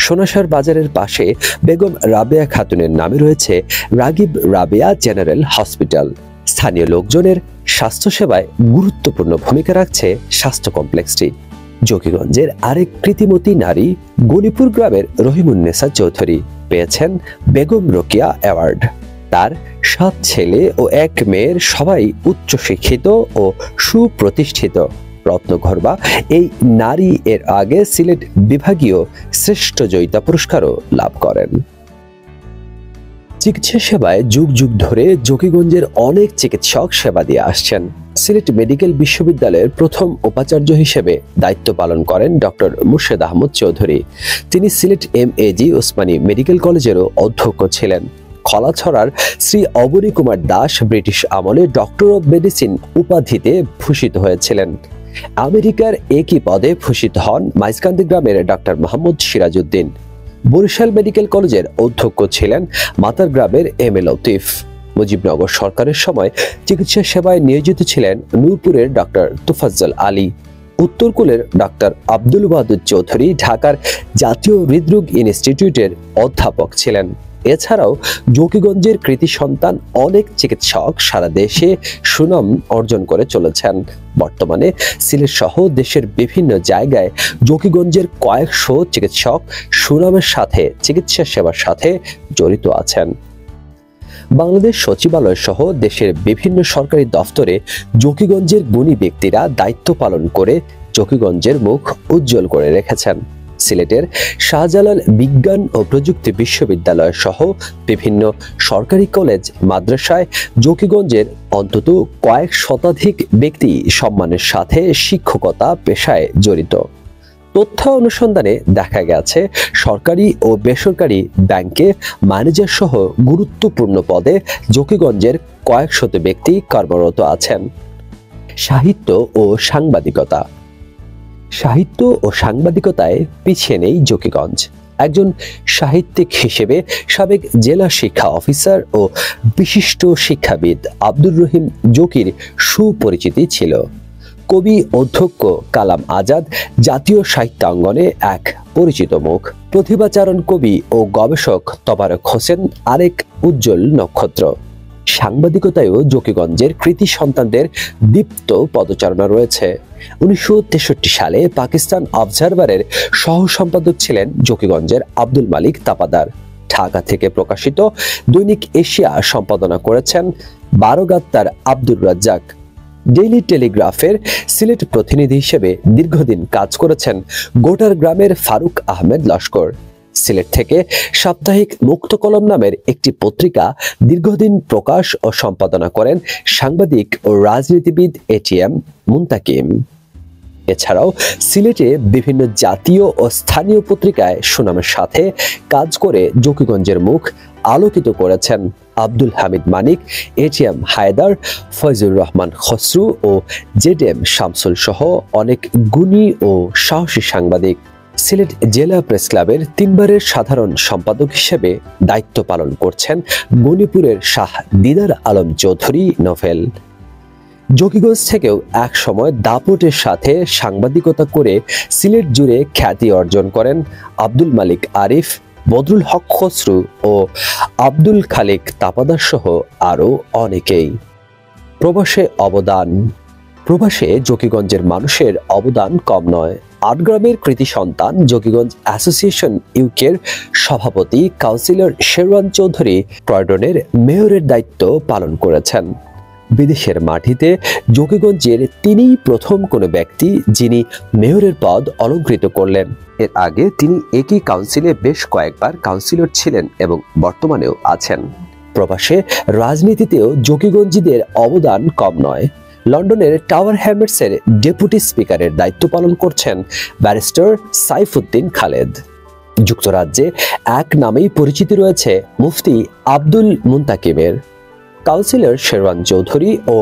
সোনাসার বাজারের পাশে বেগম রাবেয়া খাতুনের নামে রয়েছে রাগিব রাবেয়া জেনারেল হসপিটাল। স্থানীয় লোকজনের স্বাস্থ্যসেবায় গুরুত্বপূর্ণ ভূমিকা রাখছে স্বাস্থ্য কমপ্লেক্সটি। জকিগঞ্জের আরেক কৃতিমতী নারী গনিপুর গ্রামের রহিমুন্নেসা চৌধুরী পেয়েছেন বেগম রোকেয়া অ্যাওয়ার্ড। তার 7 ছেলে ও 1 মেয়ের সবাই উচ্চশিক্ষিত ও সুপ্রতিষ্ঠিত। রত্নগর্ভা এই নারী এর আগে সিলেট বিভাগীয় শ্রেষ্ঠ জয়িতা পুরস্কারও লাভ করেন। চিকিৎসা সেবায় যুগ যুগ ধরে জকিগঞ্জের অনেক চিকিৎসক সেবা দিয়ে আসছেন। সিলেট মেডিকেল বিশ্ববিদ্যালয়ের প্রথম উপাচার্য হিসেবে দায়িত্ব পালন করেন ডক্টর মুর্শেদ আহমদ চৌধুরী। তিনি সিলেট MAG ওসমানী মেডিকেল কলেজেরও অধ্যক্ষ ছিলেন। খলাছড়ার শ্রী অবনী কুমার দাস ব্রিটিশ আমলে ডক্টর অব মেডিসিন উপাধিতে ভূষিত হয়েছিলেন। আমেরিকার একই পদে ভূষিত হন মাইজকান্দি গ্রামের ডক্টর মোহাম্মদ সিরাজউদ্দিন। বরিশাল মেডিকেল কলেজের অধ্যক্ষ ছিলেন মাতারগ্রামের এম এ লতিফ। মুজিবনগর সরকারের সময় চিকিৎসা সেবায় নিয়োজিত ছিলেন নূরপুরের ডক্টর তোফাজ্জল আলী। উত্তরকুলের ডক্টর আব্দুল ওয়াদুদ চৌধুরী ঢাকার জাতীয় হৃদরোগ ইনস্টিটিউটের অধ্যাপক ছিলেন। এছাড়াও জকিগঞ্জের কৃতি সন্তান অনেক চিকিৎসক সারা দেশে সুনাম অর্জন করে চলেছেন। বর্তমানে সিলেট সহ দেশের বিভিন্ন জায়গায় জকিগঞ্জের কয়েকশো চিকিৎসক সুনামের সাথে চিকিৎসা সেবার সাথে জড়িত আছেন। বাংলাদেশ সচিবালয় সহ দেশের বিভিন্ন সরকারি দফতরে জকিগঞ্জের গুণী ব্যক্তিরা দায়িত্ব পালন করে জকিগঞ্জের মুখ উজ্জ্বল করে রেখেছেন। সিলেটের শাহজালাল বিজ্ঞান ও প্রযুক্তি বিশ্ববিদ্যালয় সহ বিভিন্ন সরকারি কলেজ মাদ্রাসায় জকিগঞ্জের অন্তত কয়েক শতাধিক ব্যক্তি সম্মানের সাথে শিক্ষকতা পেশায় জড়িত। তথ্য অনুসন্ধানে দেখা গেছে সরকারি ও বেসরকারি ব্যাংকে ম্যানেজার সহ গুরুত্বপূর্ণ পদে জকিগঞ্জের কয়েক শত ব্যক্তি কর্মরত আছেন। সাহিত্য ও সাংবাদিকতা। সাহিত্য ও সাংবাদিকতায় পিছিয়ে নেই জকিগঞ্জ। একজন সাহিত্যিক হিসেবে সাবেক জেলা শিক্ষা অফিসার ও বিশিষ্ট শিক্ষাবিদ আব্দুর রহিম জকির সুপরিচিতি ছিল। কবি অধ্যক্ষ কালাম আজাদ জাতীয় সাহিত্যাঙ্গনে এক পরিচিত মুখ। প্রতিভাচারণ কবি ও গবেষক তবারক হোসেন আরেক উজ্জ্বল নক্ষত্র। সাংবাদিকতায়ও জকিগঞ্জের কৃতি সন্তানদের দীপ্ত পদচারণা রয়েছে। 1963 সালে পাকিস্তান অবজারভারের সহ সম্পাদক ছিলেন জকিগঞ্জের আব্দুল মালিক তাপাদার। ঢাকা থেকে প্রকাশিত দৈনিক এশিয়া সম্পাদনা করেছেন বারোগাত্তার আব্দুর রাজ্জাক। ডেইলি টেলিগ্রাফের সিলেট প্রতিনিধি হিসেবে দীর্ঘদিন কাজ করেছেন গোটার গ্রামের ফারুক আহমেদ লস্কর। সিলেট থেকে সাপ্তাহিক মুক্ত কলম নামের একটি পত্রিকা দীর্ঘদিন প্রকাশ ও সম্পাদনা করেন সাংবাদিক ও রাজনীতিবিদ এটিএম মুন্তাকিম। এছাড়াও সিলেটে বিভিন্ন জাতীয় ও স্থানীয় পত্রিকায় সুনামের সাথে কাজ করে জকিগঞ্জের মুখ আলোকিত করেছেন আব্দুল হামিদ মানিক, এটিএম হায়দার, ফয়জুর রহমান খসরু ও জেডএম শামসুল সহ অনেক গুণী ও সাহসী সাংবাদিক। সিলেট জেলা প্রেস ক্লাবের 3 বারের সাধারণ সম্পাদক হিসেবে দায়িত্ব পালন করছেন গণিপুরের শাহ দিদার আলম চৌধুরী নোভেল। জকিগঞ্জ থেকেও এক সময় দাপটের সাথে সাংবাদিকতা করে সিলেট জুড়ে খ্যাতি অর্জন করেন আব্দুল মালিক আরিফ, বদরুল হক খসরু ও আব্দুল খালিক তাপাদার সহ আরও অনেকেই। প্রবাসে অবদান। প্রবাসে জকিগঞ্জের মানুষের অবদান কম নয়। আটগ্রামের কৃতি সন্তান জকিগঞ্জ অ্যাসোসিয়েশন ইউকের সভাপতি কাউন্সিলর শেরওয়ান চৌধুরী ক্রয়ডনের মেয়রের দায়িত্ব পালন করেছেন। বিদেশের মাটিতে জকিগঞ্জের তিনিই প্রথম কোনো ব্যক্তি যিনি মেয়রের পদ অলংকৃত করলেন। এর আগে তিনি একই কাউন্সিলে বেশ কয়েকবার কাউন্সিলর ছিলেন এবং বর্তমানেও আছেন। প্রবাসে রাজনীতিতেও জকিগঞ্জিদের অবদান কম নয়। লন্ডনের টাওয়ার হ্যামলেটসের ডেপুটি স্পিকারের দায়িত্ব পালন করছেন ব্যারিস্টার সাইফুদ্দিন খালেদ। যুক্তরাজ্যে এক নামেই পরিচিতি রয়েছে মুফতি আব্দুল মুন্তাকিমের। কাউন্সিলর শেরওয়ান চৌধুরী ও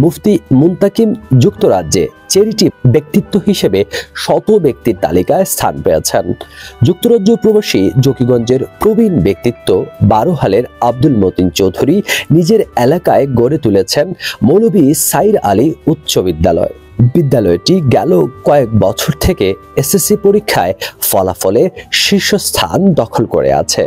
মুফতি মুন্তাকিম যুক্তরাজ্যে চ্যারিটি ব্যক্তিত্ব হিসেবে শত ব্যক্তির তালিকায় স্থান পেয়েছেন। যুক্তরাজ্য প্রবাসী জকিগঞ্জের প্রবীণ ব্যক্তিত্ব বারোহালের আব্দুল মতিন চৌধুরী নিজের এলাকায় গড়ে তুলেছেন মৌলভী সাইর আলী উচ্চ বিদ্যালয়। বিদ্যালয়টি গেল কয়েক বছর থেকে এসএসসি পরীক্ষায় ফলাফলে শীর্ষস্থান দখল করে আছে।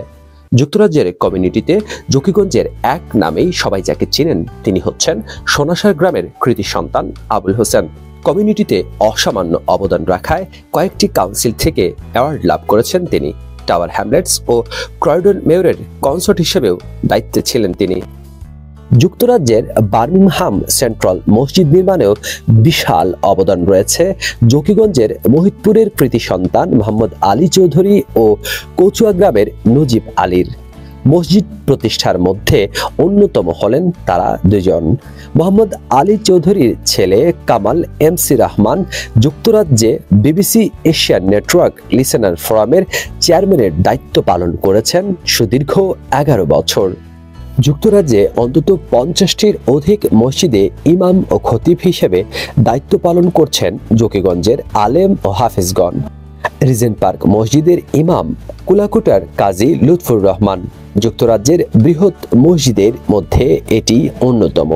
যুক্তরাজ্যের কমিউনিটিতে জকিগঞ্জের এক নামেই সবাই যাকে চিনেন তিনি হচ্ছেন সোনাসার গ্রামের কৃতি সন্তান আবুল হোসেন। কমিউনিটিতে অসামান্য অবদান রাখায় কয়েকটি কাউন্সিল থেকে অ্যাওয়ার্ড লাভ করেছেন তিনি। টাওয়ার হ্যামলেটস ও ক্রয়ডন মেয়রের কনসার্ট হিসেবেও দায়িত্বে ছিলেন তিনি। যুক্তরাজ্যের বার্মিংহাম সেন্ট্রাল মসজিদ নির্মাণেও বিশাল অবদান রয়েছে জকিগঞ্জের মহিতপুরের কৃতি সন্তান মোহাম্মদ আলী চৌধুরী ও কচুয়া গ্রামের নজিব আলীর। মসজিদ প্রতিষ্ঠার মধ্যে অন্যতম হলেন তারা দুজন। মোহাম্মদ আলী চৌধুরীর ছেলে কামাল এমসি রহমান যুক্তরাজ্যে বিবিসি এশিয়ান নেটওয়ার্ক লিসেনার ফোরামের চেয়ারম্যানের দায়িত্ব পালন করেছেন সুদীর্ঘ 11 বছর। যুক্তরাজ্যে অন্তত 50টির অধিক মসজিদে ইমাম ও খতিব হিসেবে দায়িত্ব পালন করছেন জকিগঞ্জের আলেম ও হাফেজগণ। রিজেন্ট পার্ক মসজিদের ইমাম কুলাকুটার কাজী লুৎফুর রহমান। যুক্তরাজ্যের বৃহৎ মসজিদের মধ্যে এটি অন্যতম।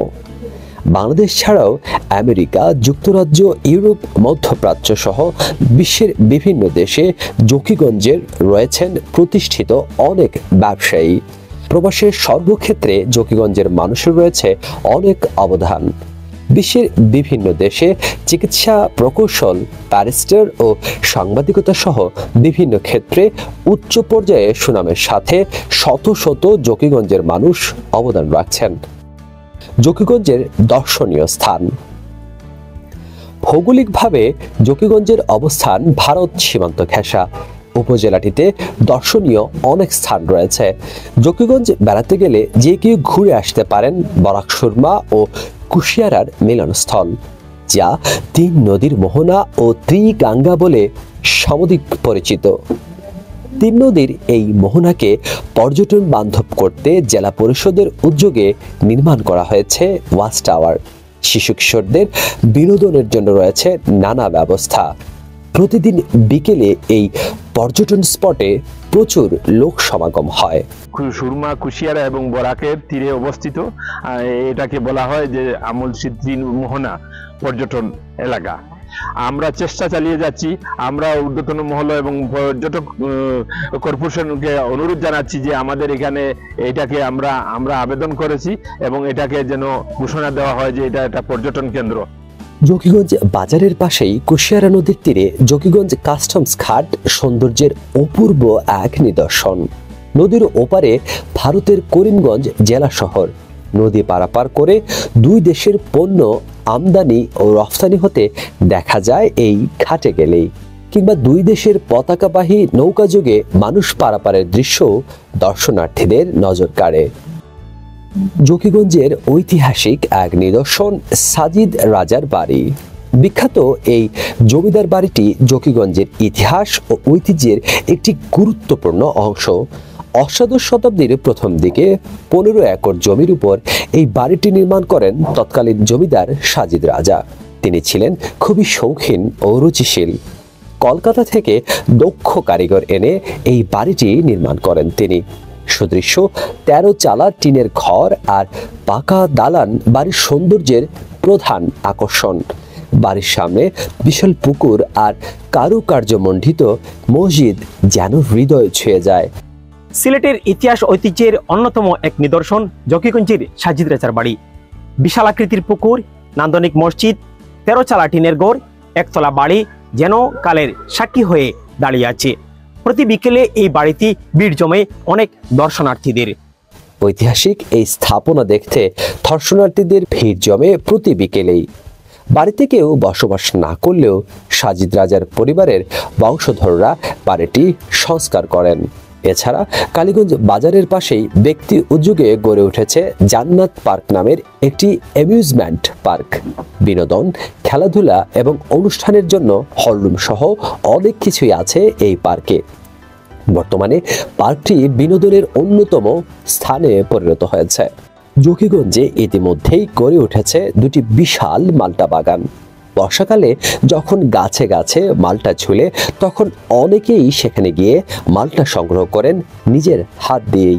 বাংলাদেশ ছাড়াও আমেরিকা, যুক্তরাজ্য, ইউরোপ, মধ্যপ্রাচ্য সহ বিশ্বের বিভিন্ন দেশে জকিগঞ্জের রয়েছেন প্রতিষ্ঠিত অনেক ব্যবসায়ী। প্রবাসের সর্বক্ষেত্রে জকিগঞ্জের মানুষের রয়েছে অনেক অবদান। বিশ্বের বিভিন্ন দেশে চিকিৎসা, প্রকৌশল, ব্যারিস্টার ও সাংবাদিকতা সহ বিভিন্ন ক্ষেত্রে উচ্চ পর্যায়ে সুনামের সাথে শত শত জকিগঞ্জের মানুষ অবদান রাখছেন। জকিগঞ্জের দর্শনীয় স্থান। ভৌগোলিকভাবে জকিগঞ্জের অবস্থান ভারত সীমান্ত ঘেঁষা। উপজেলাটিতে দর্শনীয় অনেক স্থান রয়েছে। জকিগঞ্জ বেড়াতে গেলে যে কেউ ঘুরে আসতে পারেন বরাক সুরমা ও কুশিয়ারার মিলনস্থল, যা তিন নদীর মোহনা ও ত্রিগাঙ্গা বলে সমধিক পরিচিত। তিন নদীর এই মোহনাকে পর্যটন বান্ধব করতে জেলা পরিষদের উদ্যোগে নির্মাণ করা হয়েছে ওয়াচ টাওয়ার। শিশু কিশোরদের বিনোদনের জন্য রয়েছে নানা ব্যবস্থা। প্রতিদিন বিকেলে এই পর্যটন স্পটে প্রচুর লোক সমাগম হয়। সুরমা, কুশিয়ারা এবং বরাকের তীরে অবস্থিত এটাকে বলা হয় যে আমল সিদ্ধি মোহনা পর্যটন এলাকা। আমরা চেষ্টা চালিয়ে যাচ্ছি। আমরা ঊর্ধ্বতন মহল এবং পর্যটক কর্পোরেশনকে অনুরোধ জানাচ্ছি যে আমাদের এখানে এটাকে আমরা আবেদন করেছি এবং এটাকে যেন ঘোষণা দেওয়া হয় যে এটা একটা পর্যটন কেন্দ্র। জকিগঞ্জ বাজারের পাশেই কুশিয়ারা নদীর তীরে জকিগঞ্জ কাস্টমস ঘাট সৌন্দর্যের অপূর্ব এক নিদর্শন। নদীর ওপারে ভারতের করিমগঞ্জ জেলা শহর। নদী পারাপার করে দুই দেশের পণ্য আমদানি ও রফতানি হতে দেখা যায় এই ঘাটে গেলেই, কিংবা দুই দেশের পতাকাবাহী নৌকাযোগে মানুষ পারাপারের দৃশ্য দর্শনার্থীদের নজর কাড়ে। জকিগঞ্জের ঐতিহাসিক এক নিদর্শন সাজিদ রাজার বাড়ি। বিখ্যাত এই জমিদার বাড়িটি জকিগঞ্জের ইতিহাস ও ঐতিহ্যের একটি গুরুত্বপূর্ণ অংশ। অষ্টাদশ শতাব্দীর প্রথম দিকে 15 একর জমির উপর এই বাড়িটি নির্মাণ করেন তৎকালীন জমিদার সাজিদ রাজা। তিনি ছিলেন খুবই শৌখিন ও রুচিশীল। কলকাতা থেকে দক্ষ কারিগর এনে এই বাড়িটি নির্মাণ করেন তিনি। সুদৃশ্য 13 চালা টিনের ঘর আর পাকা দালান বাড়ির সৌন্দর্যের প্রধান আকর্ষণ। বাড়ির সামনে বিশাল পুকুর আর কারুকার্যমণ্ডিত মসজিদ যেন হৃদয় ছুঁয়ে যায়। সিলেটের ইতিহাস ঐতিহ্যের অন্যতম এক নিদর্শন জকিগঞ্জের সাজিদ রাজার বাড়ি। বিশাল আকৃতির পুকুর, নান্দনিক মসজিদ, 13 চালা টিনের ঘর, একতলা বাড়ি যেন কালের সাক্ষী হয়ে দাঁড়িয়ে আছে। প্রতি বিকেলে এই বাড়িতে ভিড় জমে অনেক দর্শনার্থীদের। ঐতিহাসিক এই স্থাপনা দেখতে দর্শনার্থীদের ভিড় জমে প্রতি বিকেলেই। বাড়িতে কেউ বসবাস না করলেও সাজিদ রাজার পরিবারের বংশধররা বাড়িটি সংস্কার করেন। এছাড়া কালীগঞ্জ বাজারের পাশেই ব্যক্তি উদ্যোগে গড়ে উঠেছে জান্নাত পার্ক নামের একটি অ্যামিউজমেন্ট পার্ক। বিনোদন, খেলাধুলা এবং অনুষ্ঠানের জন্য হলরুম সহ অনেক কিছুই আছে এই পার্কে। বর্তমানে পার্কটি বিনোদনের অন্যতম স্থানে পরিণত হয়েছে। জকিগঞ্জে ইতিমধ্যেই গড়ে উঠেছে দুটি বিশাল মাল্টা বাগান। বর্ষাকালে যখন গাছে গাছে মাল্টা ঝুলে তখন অনেকেই সেখানে গিয়ে মাল্টা সংগ্রহ করেন নিজের হাত দিয়েই।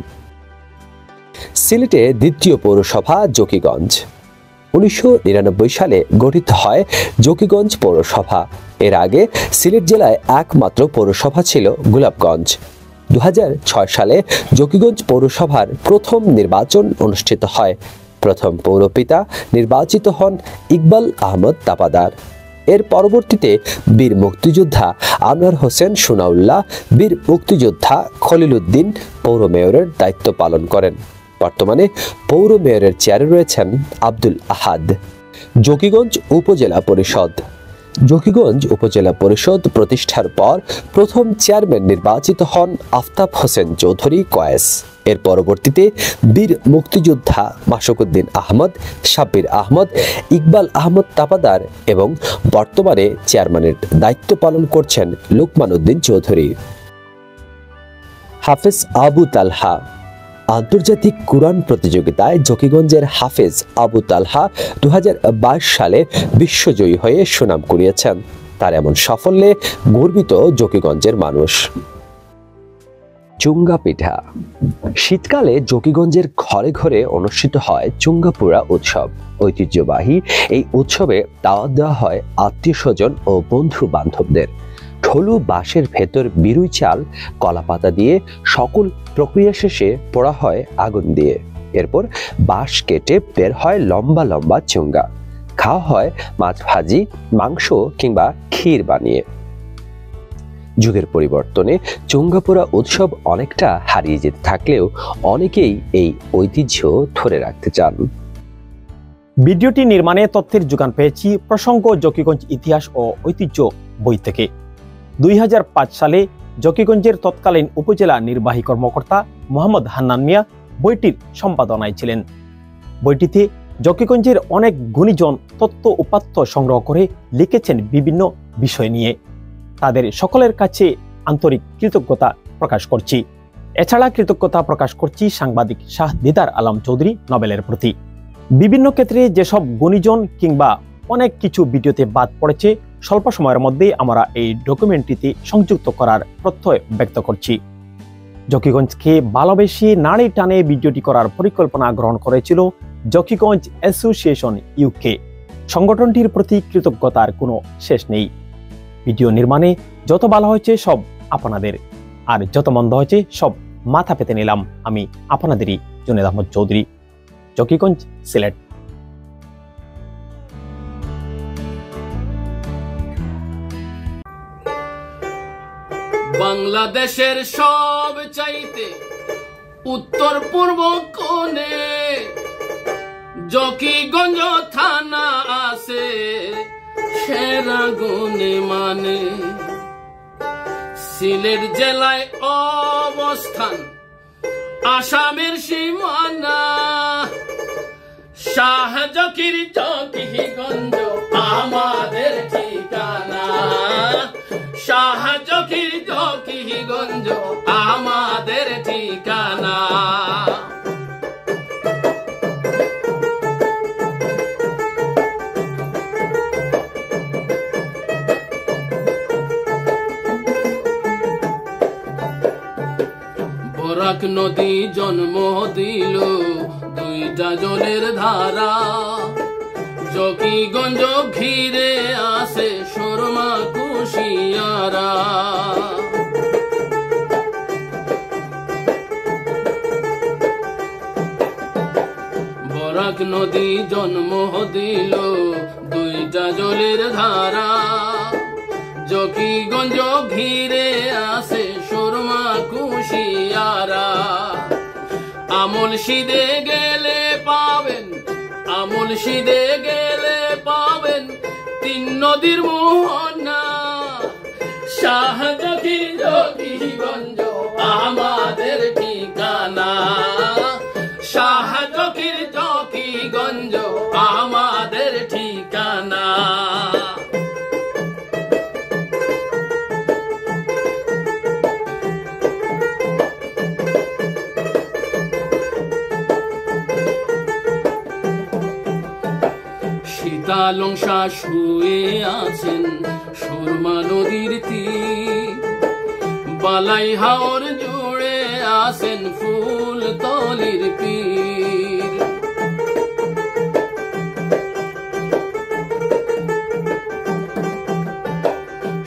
সিলেটে দ্বিতীয় পৌরসভা জকিগঞ্জ। 1999 সালে গঠিত হয় জকিগঞ্জ পৌরসভা। এর আগে সিলেট জেলায় একমাত্র পৌরসভা ছিল গোলাপগঞ্জ। 2006 সালে জকিগঞ্জ পৌরসভার প্রথম নির্বাচন অনুষ্ঠিত হয়। প্রথম পৌরপিতা নির্বাচিত হন ইকবাল আহমদ তাপাদার। এর পরবর্তীতে বীর মুক্তিযোদ্ধা আনোয়ার হোসেন সোনাউল্লাহ, বীর মুক্তিযোদ্ধা খলিল উদ্দিন পৌর মেয়রের দায়িত্ব পালন করেন। বর্তমানে পৌর মেয়রের চেয়ারে রয়েছেন আব্দুল আহাদ। জকিগঞ্জ উপজেলা পরিষদ। জকিগঞ্জ উপজেলা পরিষদ প্রতিষ্ঠার পর প্রথম চেয়ারম্যান নির্বাচিত হন আফতাব হোসেন চৌধুরী কয়েস। এর পরবর্তীতে বীর মুক্তিযোদ্ধা মাসুকুদ্দিন আহমদ, সাব্বির আহমদ, ইকবাল আহমদ তাপাদার এবং বর্তমানে চেয়ারম্যানের দায়িত্ব পালন করছেন লোকমান উদ্দিন চৌধুরী। হাফেজ আবু তালহা। আন্তর্জাতিক কুরআন প্রতিযোগিতায় জকিগঞ্জের হাফেজ আবু তালহা 2022 সালে বিশ্বজয়ী হয়ে সুনাম কুড়িয়েছেন। তার এমন সাফল্যে গর্বিত জকিগঞ্জের মানুষ। চুঙ্গা পিঠা। শীতকালে জকিগঞ্জের ঘরে ঘরে অনুষ্ঠিত হয় চুঙ্গাপুরা উৎসব। ঐতিহ্যবাহী এই উৎসবে দাওয়াত দেওয়া হয় আত্মীয় স্বজন ও বন্ধু বান্ধবদের। ঠোলু বাঁশের ভেতর বিরুই চাল কলাপাতা দিয়ে সকল প্রক্রিয়া শেষে পোড়া হয় আগুন দিয়ে। এরপর বাঁশ কেটে বের হয় লম্বা লম্বা চুঙ্গা। খাওয়া হয় মাছ ভাজি, মাংস কিংবা ক্ষীর বানিয়ে। যুগের পরিবর্তনে চুঙ্গাপুরা উৎসব অনেকটা হারিয়ে যেতে থাকলেও অনেকেই এই ঐতিহ্য ধরে রাখতে চান। ভিডিওটি নির্মাণে তথ্যের যোগান পেয়েছি প্রসঙ্গ জকিগঞ্জ ইতিহাস ও ঐতিহ্য বই থেকে। 2005 সালে জকিগঞ্জের তৎকালীন উপজেলা নির্বাহী কর্মকর্তা মোহাম্মদ হান্নান মিয়া বইটির সম্পাদনায় ছিলেন। বইটিতে জকিগঞ্জের অনেক গুণীজন তথ্য উপাত্ত সংগ্রহ করে লিখেছেন বিভিন্ন বিষয় নিয়ে। তাদের সকলের কাছে আন্তরিক কৃতজ্ঞতা প্রকাশ করছি। এছাড়া কৃতজ্ঞতা প্রকাশ করছি সাংবাদিক শাহ দিদার আলম চৌধুরী নোবেলের প্রতি। বিভিন্ন ক্ষেত্রে যেসব গুণীজন কিংবা অনেক কিছু ভিডিওতে বাদ পড়েছে, স্বল্প সময়ের মধ্যেই আমরা এই ডকুমেন্টটিতে সংযুক্ত করার প্রত্যয় ব্যক্ত করছি। জকিগঞ্জকে ভালোবেসে নাড়ি টানে ভিডিওটি করার পরিকল্পনা গ্রহণ করেছিল জকিগঞ্জ অ্যাসোসিয়েশন ইউকে। সংগঠনটির প্রতি কৃতজ্ঞতার কোনো শেষ নেই। ভিডিও নির্মাণে যত ভালো হয়েছে সব আপনাদের, আর যত মন্দ হয়েছে সব মাথা পেতে নিলাম আমি আপনাদেরই জুনেদ আহমদ চৌধুরী, জকিগঞ্জ, সিলেট। বাংলাদেশের সব চাইতে উত্তর পূর্ব কোণে জকিগঞ্জ থানা আছে সেরা গুণে মানে। সিলেট জেলায় অবস্থান আসামের সীমানা। শাহ জকির জকিগঞ্জ আমাদের ঠিকানা। শাহ জকির জকিগঞ্জ আমাদের ঠিকানা। বরাক নদী জন্ম দিল দুইটা জলের ধারা। জকিগঞ্জ ঘিরে আসে সুরমা কুশিয়ারা। বরাক নদী জন্ম দিল দুইটা জলের ধারা। জকিগঞ্জ ঘিরে আসে সুরমা কুশিয়ারা। আমল সিদে গেলে পাবেন, আমল সিদে গেলে পাবেন তিন নদীর মোহনা। শাহ জকির জকিগঞ্জ আমাদের ঠিকানা। শাহ জকির জকিগঞ্জ আমাদের ঠিকানা। সীতালংসা শুয়ে আছেন সুরমা নদীর তীর। বালাই হাওর জুড়ে আছেন ফুল তলির পীর।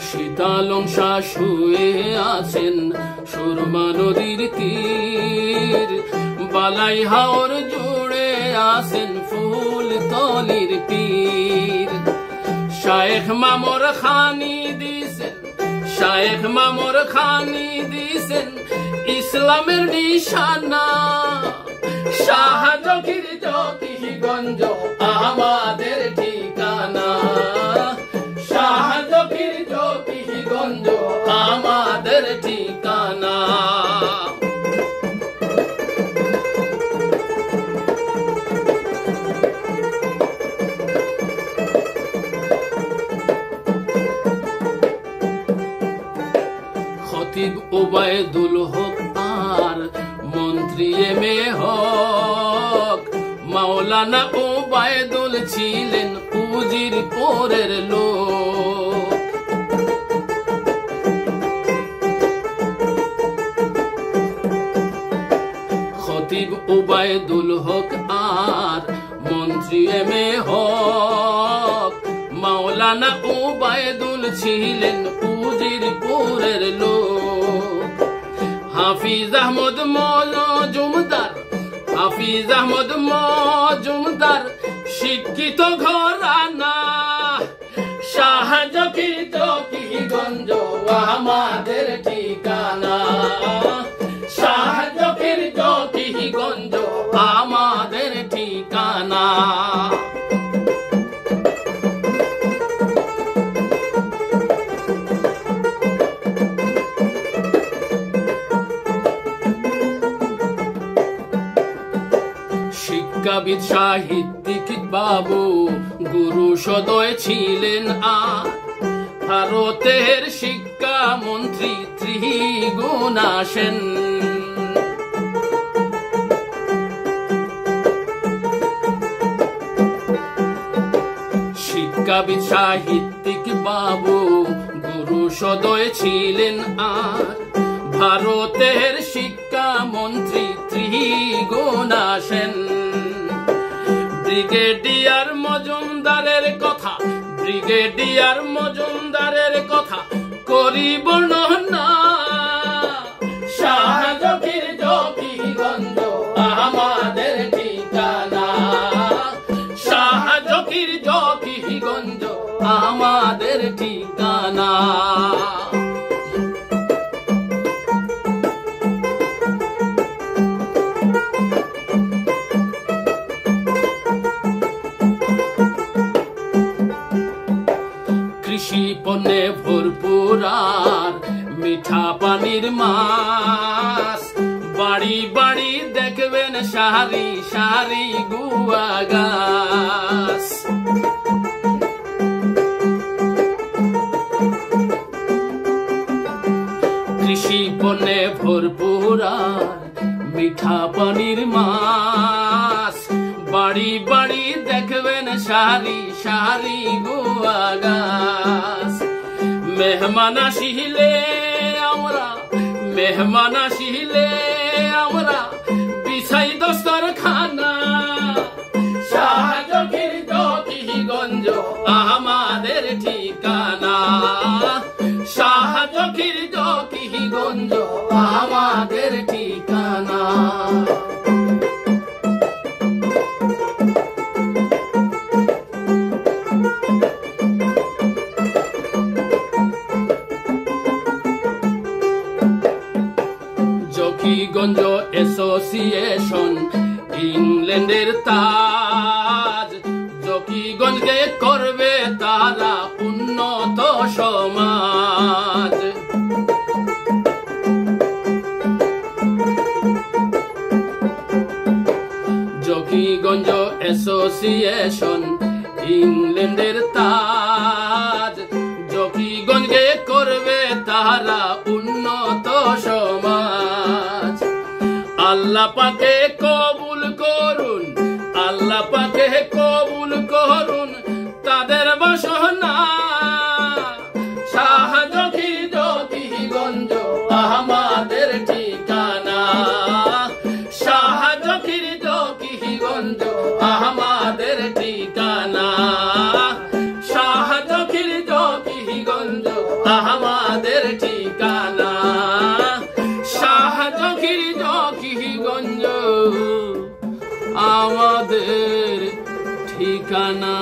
সীতালংসা শুয়ে আছেন সুরমা নদীর তীর। বালাই হাওর জুড়ে আছেন ফুল তলির পীর। শায়েখ মামর খানি দিছেন, শায়েখ মামর খানি দিছেন ইসলামের নিশানা। শাহ জকির জকিগঞ্জ আমাদের ঠিকানা। শাহ জকির জকিগঞ্জ আমাদের ঠিকানা। খতিব ওবায়দুল হক আর মন্ত্রী এম.এ. হক। মাওলানা ওবায়দুল ছিলেন উজির পরের লোক। খতিব উবায়দুল হক আর মন্ত্রী এম এ হক। মাওলানা উবায়দুল ছিলেন উজিরপুরের লোক। হাফিজ আহমদ মজুমদার, হাফিজ আহমদ মজুমদার শিক্ষিত ঘরানা। শাহ জকির জকিগঞ্জ আমাদের ঠিকানা। শাহ জকির জকিগঞ্জ আমাদের ঠিকানা। শিক্ষাবিদ সাহিত্যিক বাবু গুরু সদয় ছিলেন আর ভারতের শিক্ষামন্ত্রী ত্রিগুণা সেন। শিক্ষাবিদ সাহিত্যিক বাবু গুরু সদয় ছিলেন আর ভারতের শিক্ষামন্ত্রী ত্রিগুণা সেন। ব্রিগেডিয়ার মজুমদারের কথা, ব্রিগেডিয়ার মজুমদারের কথা করি বর্ণনা। শাহ জকির জকিগঞ্জ আমাদের ঠিকানা। শাহ জকির জকিগঞ্জ আমাদের ঠিকানা। কৃষি পণ্যে ভরপুর আর মিঠা পানির মাছ। বাড়ি বাড়ি দেখবেন সারি সারি গুয়া গাছ। কৃষি পণ্যে ভরপুর আর মিঠা পানির মাছ। বাড়ি বাড়ি দেখবেন সারি সারি গুয়া গাছ। মেহমান আসিলে আমরা, মেহমান আসিলে আমরা বিছাই দস্তরখানা। শাহ জকির জকিগঞ্জ আমাদের ঠিকানা। শাহ জকির জকিগঞ্জ আমাদের ঠিকানা। জকিগঞ্জ অ্যাসোসিয়েশন ইংল্যান্ডের তাজ। জকিগঞ্জকে করবে তারা উন্নত সমাজ। জকিগঞ্জ অ্যাসোসিয়েশন ইংল্যান্ডের তাজ। জকিগঞ্জকে করবে তারা উন্নত সমাজ। আল্লাহ পাকে কবুল করুন, আল্লাহ পাকে কবুল করুন তাদের বাসনা। শাহ জকির জকিগঞ্জ আমাদের ঠিকানা। শাহ জকির জকিগঞ্জ আমাদের ঠিকানা। শাহ জকির জকিগঞ্জ আমাদের ঠিকানা। শাহ জকির জকিগঞ্জ আমাদের ঠিকানা।